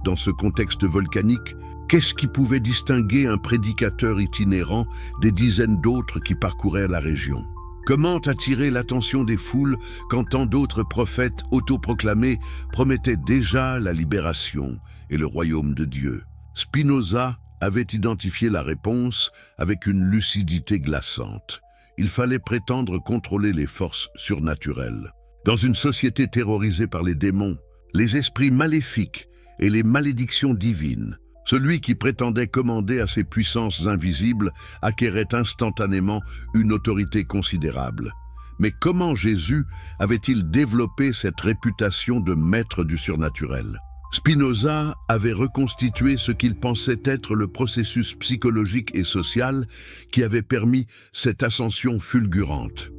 Dans ce contexte volcanique, qu'est-ce qui pouvait distinguer un prédicateur itinérant des dizaines d'autres qui parcouraient la région? Comment attirer l'attention des foules quand tant d'autres prophètes autoproclamés promettaient déjà la libération et le royaume de Dieu? Spinoza avait identifié la réponse avec une lucidité glaçante. Il fallait prétendre contrôler les forces surnaturelles. Dans une société terrorisée par les démons, les esprits maléfiques et les malédictions divines, celui qui prétendait commander à ces puissances invisibles acquérait instantanément une autorité considérable. Mais comment Jésus avait-il développé cette réputation de maître du surnaturel? Spinoza avait reconstitué ce qu'il pensait être le processus psychologique et social qui avait permis cette ascension fulgurante.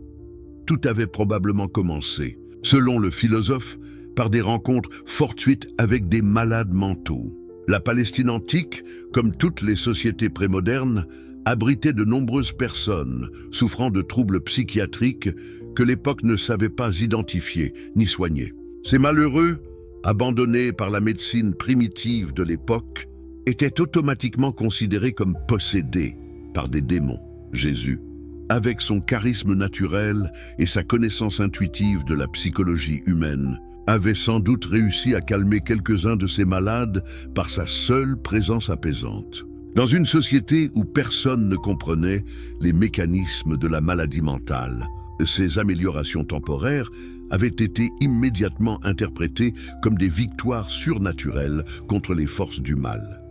Tout avait probablement commencé, selon le philosophe, par des rencontres fortuites avec des malades mentaux. La Palestine antique, comme toutes les sociétés prémodernes, abritait de nombreuses personnes souffrant de troubles psychiatriques que l'époque ne savait pas identifier ni soigner. Ces malheureux, abandonnés par la médecine primitive de l'époque, étaient automatiquement considérés comme possédés par des démons. Jésus, avec son charisme naturel et sa connaissance intuitive de la psychologie humaine, avait sans doute réussi à calmer quelques-uns de ces malades par sa seule présence apaisante. Dans une société où personne ne comprenait les mécanismes de la maladie mentale, ces améliorations temporaires avaient été immédiatement interprétées comme des victoires surnaturelles contre les forces du mal.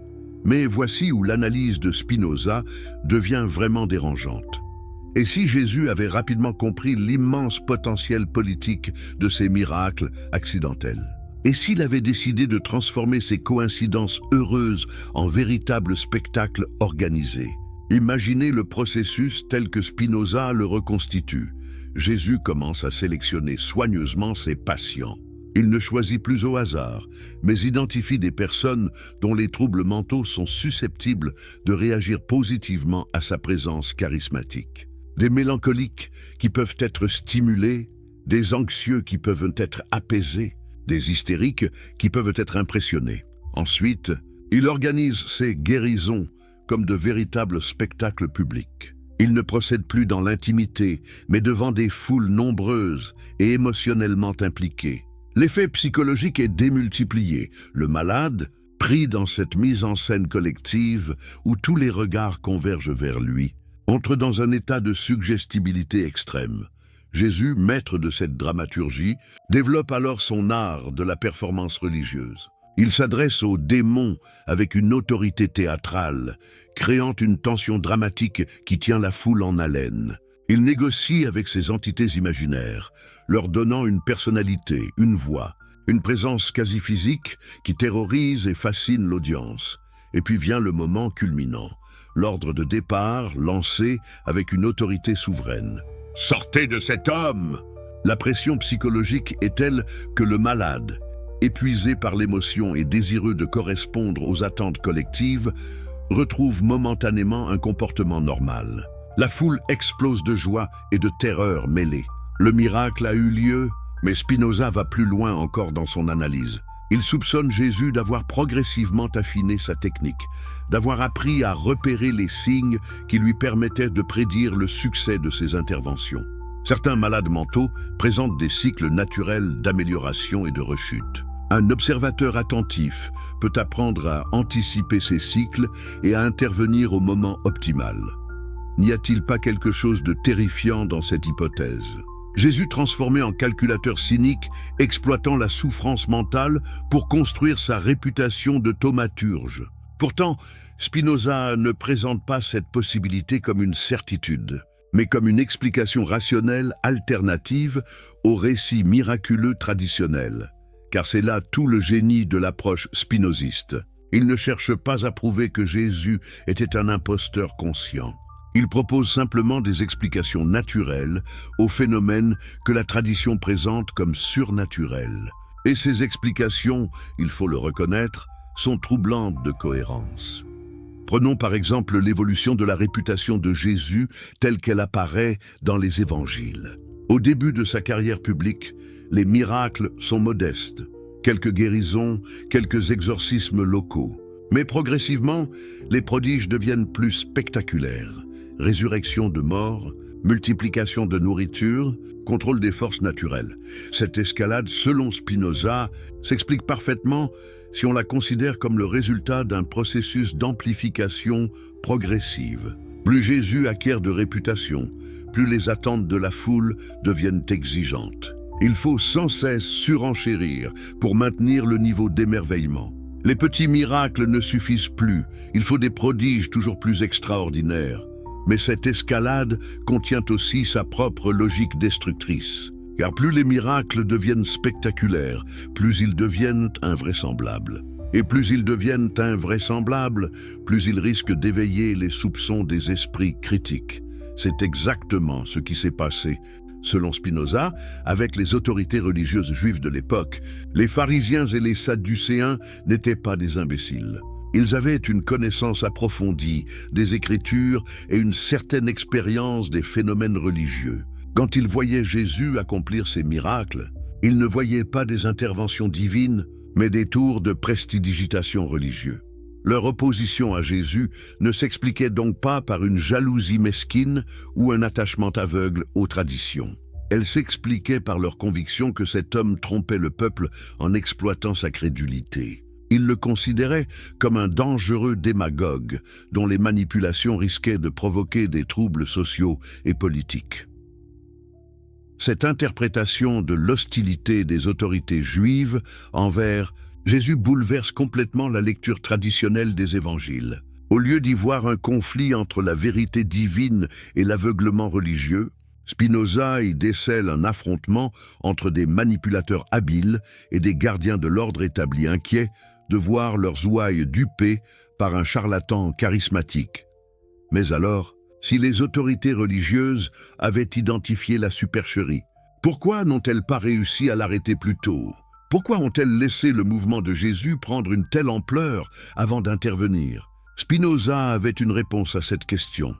Mais voici où l'analyse de Spinoza devient vraiment dérangeante. Et si Jésus avait rapidement compris l'immense potentiel politique de ces miracles accidentels? Et s'il avait décidé de transformer ces coïncidences heureuses en véritables spectacles organisés? Imaginez le processus tel que Spinoza le reconstitue. Jésus commence à sélectionner soigneusement ses patients. Il ne choisit plus au hasard, mais identifie des personnes dont les troubles mentaux sont susceptibles de réagir positivement à sa présence charismatique. Des mélancoliques qui peuvent être stimulés, des anxieux qui peuvent être apaisés, des hystériques qui peuvent être impressionnés. Ensuite, il organise ses guérisons comme de véritables spectacles publics. Il ne procède plus dans l'intimité, mais devant des foules nombreuses et émotionnellement impliquées. L'effet psychologique est démultiplié. Le malade, pris dans cette mise en scène collective où tous les regards convergent vers lui, entre dans un état de suggestibilité extrême. Jésus, maître de cette dramaturgie, développe alors son art de la performance religieuse. Il s'adresse aux démons avec une autorité théâtrale, créant une tension dramatique qui tient la foule en haleine. Il négocie avec ces entités imaginaires, leur donnant une personnalité, une voix, une présence quasi physique qui terrorise et fascine l'audience. Et puis vient le moment culminant, l'ordre de départ lancé avec une autorité souveraine. « Sortez de cet homme !» La pression psychologique est telle que le malade, épuisé par l'émotion et désireux de correspondre aux attentes collectives, retrouve momentanément un comportement normal. La foule explose de joie et de terreur mêlées. Le miracle a eu lieu, mais Spinoza va plus loin encore dans son analyse. Il soupçonne Jésus d'avoir progressivement affiné sa technique, d'avoir appris à repérer les signes qui lui permettaient de prédire le succès de ses interventions. Certains malades mentaux présentent des cycles naturels d'amélioration et de rechute. Un observateur attentif peut apprendre à anticiper ces cycles et à intervenir au moment optimal. N'y a-t-il pas quelque chose de terrifiant dans cette hypothèse ? Jésus transformé en calculateur cynique, exploitant la souffrance mentale pour construire sa réputation de thaumaturge. Pourtant, Spinoza ne présente pas cette possibilité comme une certitude, mais comme une explication rationnelle alternative au récit miraculeux traditionnel. Car c'est là tout le génie de l'approche spinoziste. Il ne cherche pas à prouver que Jésus était un imposteur conscient. Il propose simplement des explications naturelles aux phénomènes que la tradition présente comme surnaturels. Et ces explications, il faut le reconnaître, sont troublantes de cohérence. Prenons par exemple l'évolution de la réputation de Jésus telle qu'elle apparaît dans les évangiles. Au début de sa carrière publique, les miracles sont modestes, quelques guérisons, quelques exorcismes locaux. Mais progressivement, les prodiges deviennent plus spectaculaires. Résurrection de morts, multiplication de nourriture, contrôle des forces naturelles. Cette escalade, selon Spinoza, s'explique parfaitement si on la considère comme le résultat d'un processus d'amplification progressive. Plus Jésus acquiert de réputation, plus les attentes de la foule deviennent exigeantes. Il faut sans cesse surenchérir pour maintenir le niveau d'émerveillement. Les petits miracles ne suffisent plus, il faut des prodiges toujours plus extraordinaires. Mais cette escalade contient aussi sa propre logique destructrice. Car plus les miracles deviennent spectaculaires, plus ils deviennent invraisemblables. Et plus ils deviennent invraisemblables, plus ils risquent d'éveiller les soupçons des esprits critiques. C'est exactement ce qui s'est passé, selon Spinoza, avec les autorités religieuses juives de l'époque. Les pharisiens et les sadducéens n'étaient pas des imbéciles. Ils avaient une connaissance approfondie des Écritures et une certaine expérience des phénomènes religieux. Quand ils voyaient Jésus accomplir ces miracles, ils ne voyaient pas des interventions divines, mais des tours de prestidigitation religieux. Leur opposition à Jésus ne s'expliquait donc pas par une jalousie mesquine ou un attachement aveugle aux traditions. Elle s'expliquait par leur conviction que cet homme trompait le peuple en exploitant sa crédulité. Ils le considéraient comme un dangereux démagogue dont les manipulations risquaient de provoquer des troubles sociaux et politiques. Cette interprétation de l'hostilité des autorités juives envers Jésus bouleverse complètement la lecture traditionnelle des évangiles. Au lieu d'y voir un conflit entre la vérité divine et l'aveuglement religieux, Spinoza y décèle un affrontement entre des manipulateurs habiles et des gardiens de l'ordre établi inquiets de voir leurs ouailles dupées par un charlatan charismatique. Mais alors, si les autorités religieuses avaient identifié la supercherie, pourquoi n'ont-elles pas réussi à l'arrêter plus tôt? Pourquoi ont-elles laissé le mouvement de Jésus prendre une telle ampleur avant d'intervenir? Spinoza avait une réponse à cette question.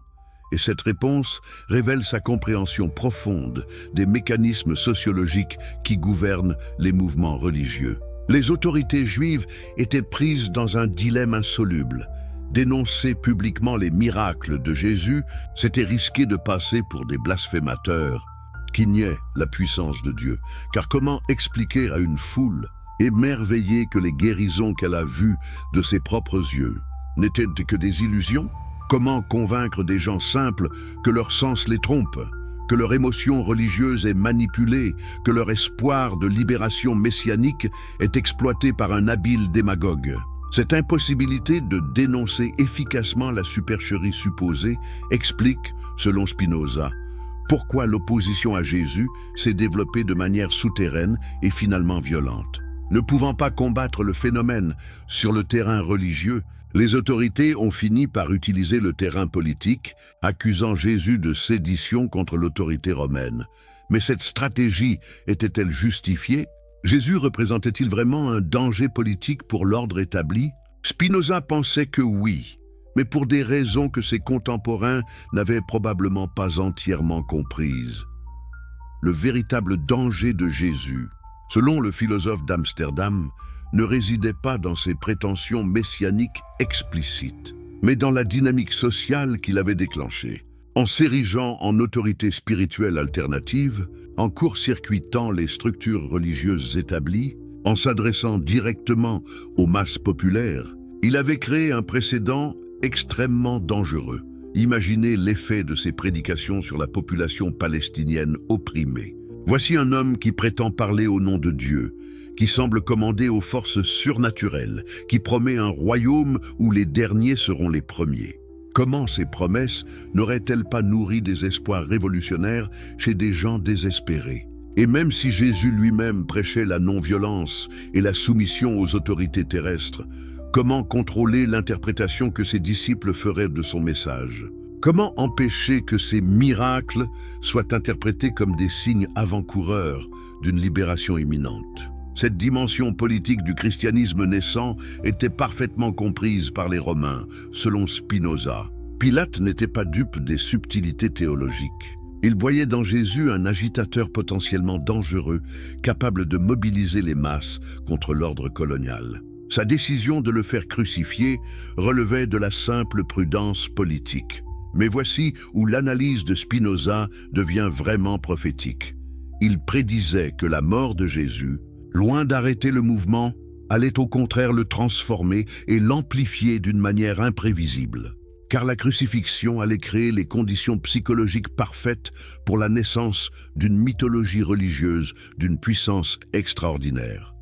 Et cette réponse révèle sa compréhension profonde des mécanismes sociologiques qui gouvernent les mouvements religieux. Les autorités juives étaient prises dans un dilemme insoluble. Dénoncer publiquement les miracles de Jésus, c'était risquer de passer pour des blasphémateurs qui niaient la puissance de Dieu. Car comment expliquer à une foule émerveillée que les guérisons qu'elle a vues de ses propres yeux n'étaient que des illusions? Comment convaincre des gens simples que leur sens les trompe, que leur émotion religieuse est manipulée, que leur espoir de libération messianique est exploité par un habile démagogue? Cette impossibilité de dénoncer efficacement la supercherie supposée explique, selon Spinoza, pourquoi l'opposition à Jésus s'est développée de manière souterraine et finalement violente. Ne pouvant pas combattre le phénomène sur le terrain religieux, les autorités ont fini par utiliser le terrain politique, accusant Jésus de sédition contre l'autorité romaine. Mais cette stratégie était-elle justifiée? Jésus représentait-il vraiment un danger politique pour l'ordre établi? Spinoza pensait que oui, mais pour des raisons que ses contemporains n'avaient probablement pas entièrement comprises. Le véritable danger de Jésus, selon le philosophe d'Amsterdam, ne résidait pas dans ses prétentions messianiques explicites, mais dans la dynamique sociale qu'il avait déclenchée. En s'érigeant en autorité spirituelle alternative, en court-circuitant les structures religieuses établies, en s'adressant directement aux masses populaires, il avait créé un précédent extrêmement dangereux. Imaginez l'effet de ses prédications sur la population palestinienne opprimée. Voici un homme qui prétend parler au nom de Dieu, qui semble commander aux forces surnaturelles, qui promet un royaume où les derniers seront les premiers. Comment ces promesses n'auraient-elles pas nourri des espoirs révolutionnaires chez des gens désespérés? Et même si Jésus lui-même prêchait la non-violence et la soumission aux autorités terrestres, comment contrôler l'interprétation que ses disciples feraient de son message? Comment empêcher que ces miracles soient interprétés comme des signes avant-coureurs d'une libération imminente? Cette dimension politique du christianisme naissant était parfaitement comprise par les Romains, selon Spinoza. Pilate n'était pas dupe des subtilités théologiques. Il voyait dans Jésus un agitateur potentiellement dangereux, capable de mobiliser les masses contre l'ordre colonial. Sa décision de le faire crucifier relevait de la simple prudence politique. Mais voici où l'analyse de Spinoza devient vraiment prophétique. Il prédisait que la mort de Jésus, loin d'arrêter le mouvement, allait au contraire le transformer et l'amplifier d'une manière imprévisible. Car la crucifixion allait créer les conditions psychologiques parfaites pour la naissance d'une mythologie religieuse d'une puissance extraordinaire.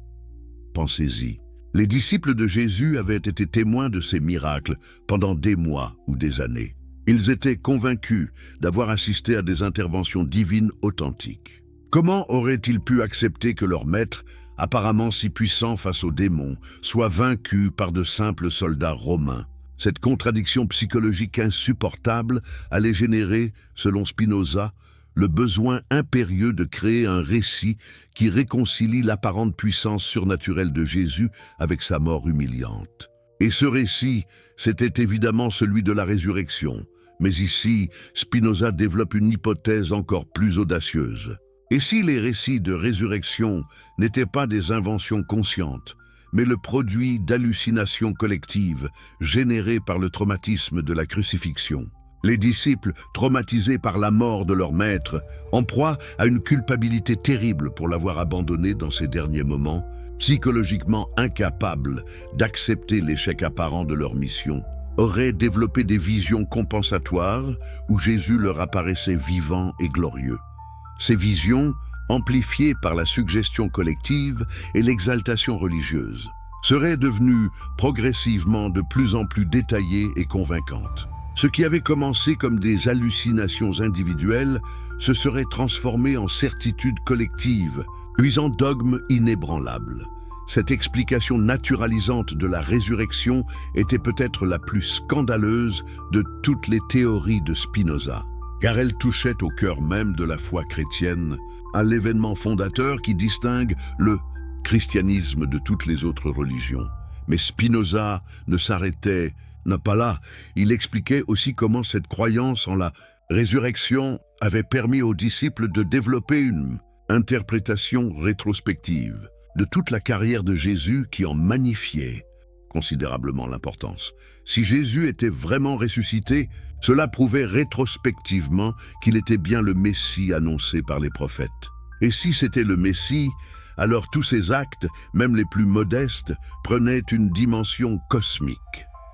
Pensez-y. Les disciples de Jésus avaient été témoins de ces miracles pendant des mois ou des années. Ils étaient convaincus d'avoir assisté à des interventions divines authentiques. Comment auraient-ils pu accepter que leur maître, apparemment si puissant face aux démons, soit vaincu par de simples soldats romains? Cette contradiction psychologique insupportable allait générer, selon Spinoza, le besoin impérieux de créer un récit qui réconcilie l'apparente puissance surnaturelle de Jésus avec sa mort humiliante. Et ce récit, c'était évidemment celui de la résurrection. Mais ici, Spinoza développe une hypothèse encore plus audacieuse. Et si les récits de résurrection n'étaient pas des inventions conscientes, mais le produit d'hallucinations collectives générées par le traumatisme de la crucifixion? Les disciples, traumatisés par la mort de leur maître, en proie à une culpabilité terrible pour l'avoir abandonné dans ces derniers moments, psychologiquement incapables d'accepter l'échec apparent de leur mission, auraient développé des visions compensatoires où Jésus leur apparaissait vivant et glorieux. Ces visions, amplifiées par la suggestion collective et l'exaltation religieuse, seraient devenues progressivement de plus en plus détaillées et convaincantes. Ce qui avait commencé comme des hallucinations individuelles se serait transformé en certitude collective, luisant dogmes inébranlables. Cette explication naturalisante de la résurrection était peut-être la plus scandaleuse de toutes les théories de Spinoza, car elle touchait au cœur même de la foi chrétienne, à l'événement fondateur qui distingue le christianisme de toutes les autres religions. Mais Spinoza ne s'arrêtait pas là. Il expliquait aussi comment cette croyance en la résurrection avait permis aux disciples de développer une interprétation rétrospective de toute la carrière de Jésus qui en magnifiait considérablement l'importance. Si Jésus était vraiment ressuscité, cela prouvait rétrospectivement qu'il était bien le Messie annoncé par les prophètes. Et si c'était le Messie, alors tous ses actes, même les plus modestes, prenaient une dimension cosmique.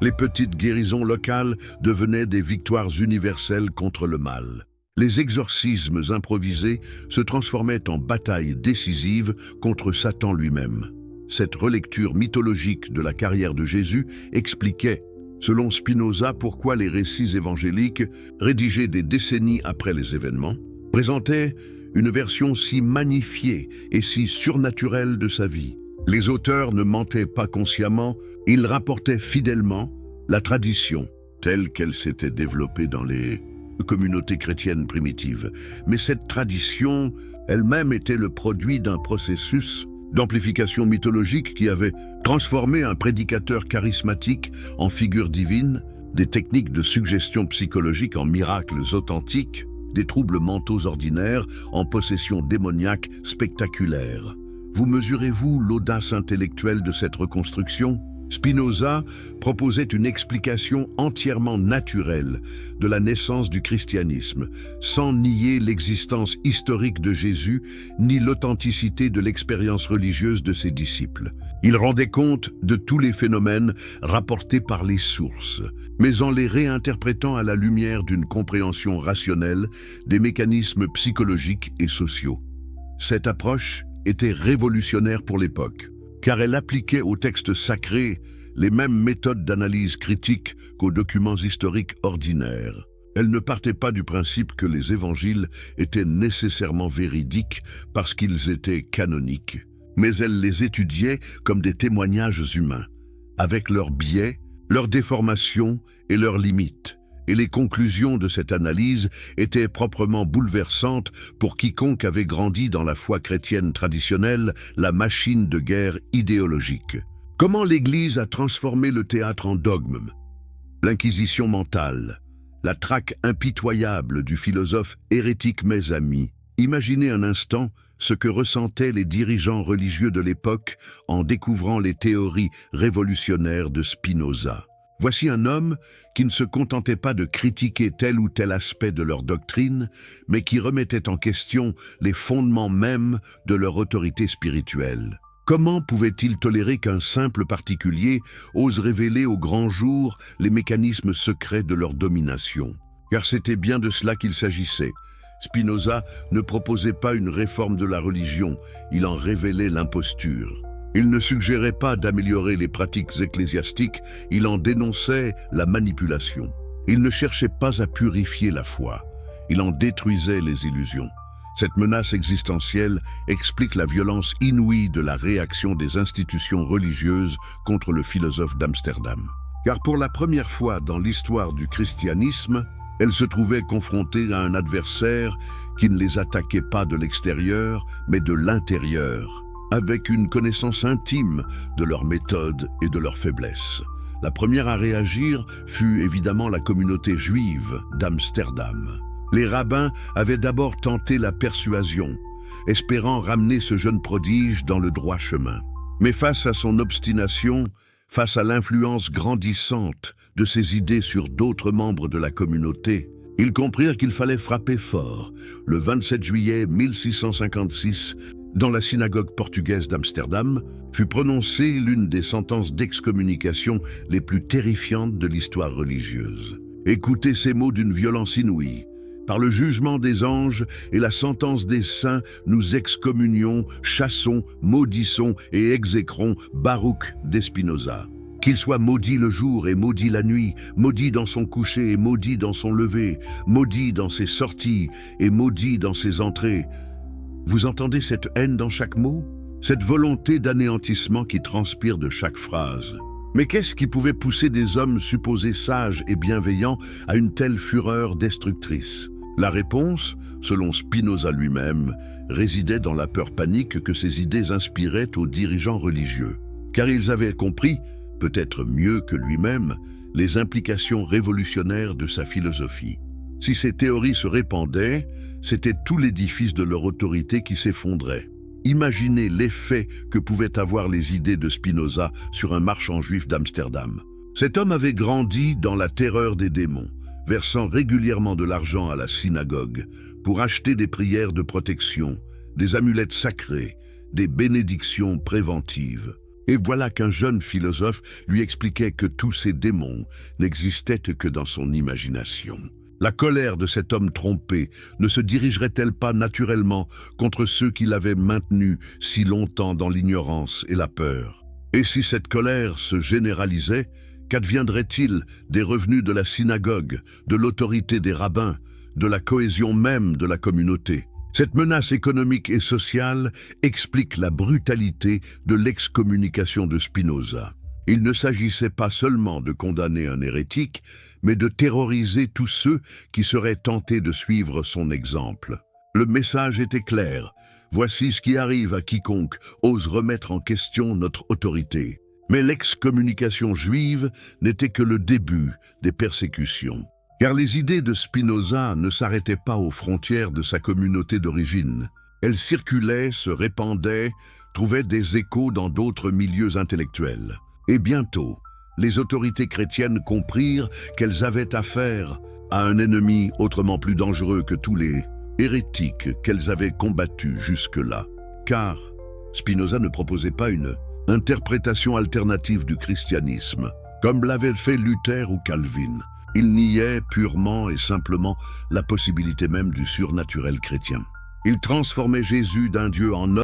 Les petites guérisons locales devenaient des victoires universelles contre le mal. Les exorcismes improvisés se transformaient en batailles décisives contre Satan lui-même. Cette relecture mythologique de la carrière de Jésus expliquait, selon Spinoza, pourquoi les récits évangéliques, rédigés des décennies après les événements, présentaient une version si magnifiée et si surnaturelle de sa vie. Les auteurs ne mentaient pas consciemment, ils rapportaient fidèlement la tradition telle qu'elle s'était développée dans les communautés chrétiennes primitives. Mais cette tradition elle-même était le produit d'un processus d'amplification mythologique qui avait transformé un prédicateur charismatique en figure divine, des techniques de suggestion psychologique en miracles authentiques, des troubles mentaux ordinaires en possession démoniaque spectaculaire. Vous mesurez-vous l'audace intellectuelle de cette reconstruction ? Spinoza proposait une explication entièrement naturelle de la naissance du christianisme, sans nier l'existence historique de Jésus ni l'authenticité de l'expérience religieuse de ses disciples. Il rendait compte de tous les phénomènes rapportés par les sources, mais en les réinterprétant à la lumière d'une compréhension rationnelle des mécanismes psychologiques et sociaux. Cette approche était révolutionnaire pour l'époque, car elle appliquait aux textes sacrés les mêmes méthodes d'analyse critique qu'aux documents historiques ordinaires. Elle ne partait pas du principe que les évangiles étaient nécessairement véridiques parce qu'ils étaient canoniques, mais elle les étudiait comme des témoignages humains, avec leurs biais, leurs déformations et leurs limites. Et les conclusions de cette analyse étaient proprement bouleversantes pour quiconque avait grandi dans la foi chrétienne traditionnelle, la machine de guerre idéologique. Comment l'Église a transformé le théâtre en dogme? L'inquisition mentale, la traque impitoyable du philosophe hérétique Mézami. Imaginez un instant ce que ressentaient les dirigeants religieux de l'époque en découvrant les théories révolutionnaires de Spinoza. Voici un homme qui ne se contentait pas de critiquer tel ou tel aspect de leur doctrine, mais qui remettait en question les fondements mêmes de leur autorité spirituelle. Comment pouvait-il tolérer qu'un simple particulier ose révéler au grand jour les mécanismes secrets de leur domination? Car c'était bien de cela qu'il s'agissait. Spinoza ne proposait pas une réforme de la religion, il en révélait l'imposture. Il ne suggérait pas d'améliorer les pratiques ecclésiastiques, il en dénonçait la manipulation. Il ne cherchait pas à purifier la foi, il en détruisait les illusions. Cette menace existentielle explique la violence inouïe de la réaction des institutions religieuses contre le philosophe d'Amsterdam. Car pour la première fois dans l'histoire du christianisme, elles se trouvaient confrontées à un adversaire qui ne les attaquait pas de l'extérieur, mais de l'intérieur, avec une connaissance intime de leurs méthodes et de leurs faiblesses. La première à réagir fut évidemment la communauté juive d'Amsterdam. Les rabbins avaient d'abord tenté la persuasion, espérant ramener ce jeune prodige dans le droit chemin. Mais face à son obstination, face à l'influence grandissante de ses idées sur d'autres membres de la communauté, ils comprirent qu'il fallait frapper fort. Le 27 juillet 1656, dans la synagogue portugaise d'Amsterdam, fut prononcée l'une des sentences d'excommunication les plus terrifiantes de l'histoire religieuse. Écoutez ces mots d'une violence inouïe. Par le jugement des anges et la sentence des saints, nous excommunions, chassons, maudissons et exécrons Baruch d'Espinoza. Qu'il soit maudit le jour et maudit la nuit, maudit dans son coucher et maudit dans son lever, maudit dans ses sorties et maudit dans ses entrées. Vous entendez cette haine dans chaque mot? cette volonté d'anéantissement qui transpire de chaque phrase. Mais qu'est-ce qui pouvait pousser des hommes supposés sages et bienveillants à une telle fureur destructrice? La réponse, selon Spinoza lui-même, résidait dans la peur panique que ses idées inspiraient aux dirigeants religieux. Car ils avaient compris, peut-être mieux que lui-même, les implications révolutionnaires de sa philosophie. Si ces théories se répandaient, c'était tout l'édifice de leur autorité qui s'effondrait. Imaginez l'effet que pouvaient avoir les idées de Spinoza sur un marchand juif d'Amsterdam. Cet homme avait grandi dans la terreur des démons, versant régulièrement de l'argent à la synagogue pour acheter des prières de protection, des amulettes sacrées, des bénédictions préventives. Et voilà qu'un jeune philosophe lui expliquait que tous ces démons n'existaient que dans son imagination. La colère de cet homme trompé ne se dirigerait-elle pas naturellement contre ceux qui l'avaient maintenu si longtemps dans l'ignorance et la peur? Et si cette colère se généralisait, qu'adviendrait-il des revenus de la synagogue, de l'autorité des rabbins, de la cohésion même de la communauté? Cette menace économique et sociale explique la brutalité de l'excommunication de Spinoza. Il ne s'agissait pas seulement de condamner un hérétique, mais de terroriser tous ceux qui seraient tentés de suivre son exemple. Le message était clair. Voici ce qui arrive à quiconque ose remettre en question notre autorité. Mais l'excommunication juive n'était que le début des persécutions. Car les idées de Spinoza ne s'arrêtaient pas aux frontières de sa communauté d'origine. Elles circulaient, se répandaient, trouvaient des échos dans d'autres milieux intellectuels. Et bientôt, les autorités chrétiennes comprirent qu'elles avaient affaire à un ennemi autrement plus dangereux que tous les hérétiques qu'elles avaient combattus jusque-là. Car Spinoza ne proposait pas une interprétation alternative du christianisme, comme l'avaient fait Luther ou Calvin. Il niait purement et simplement la possibilité même du surnaturel chrétien. Il transformait Jésus d'un Dieu en homme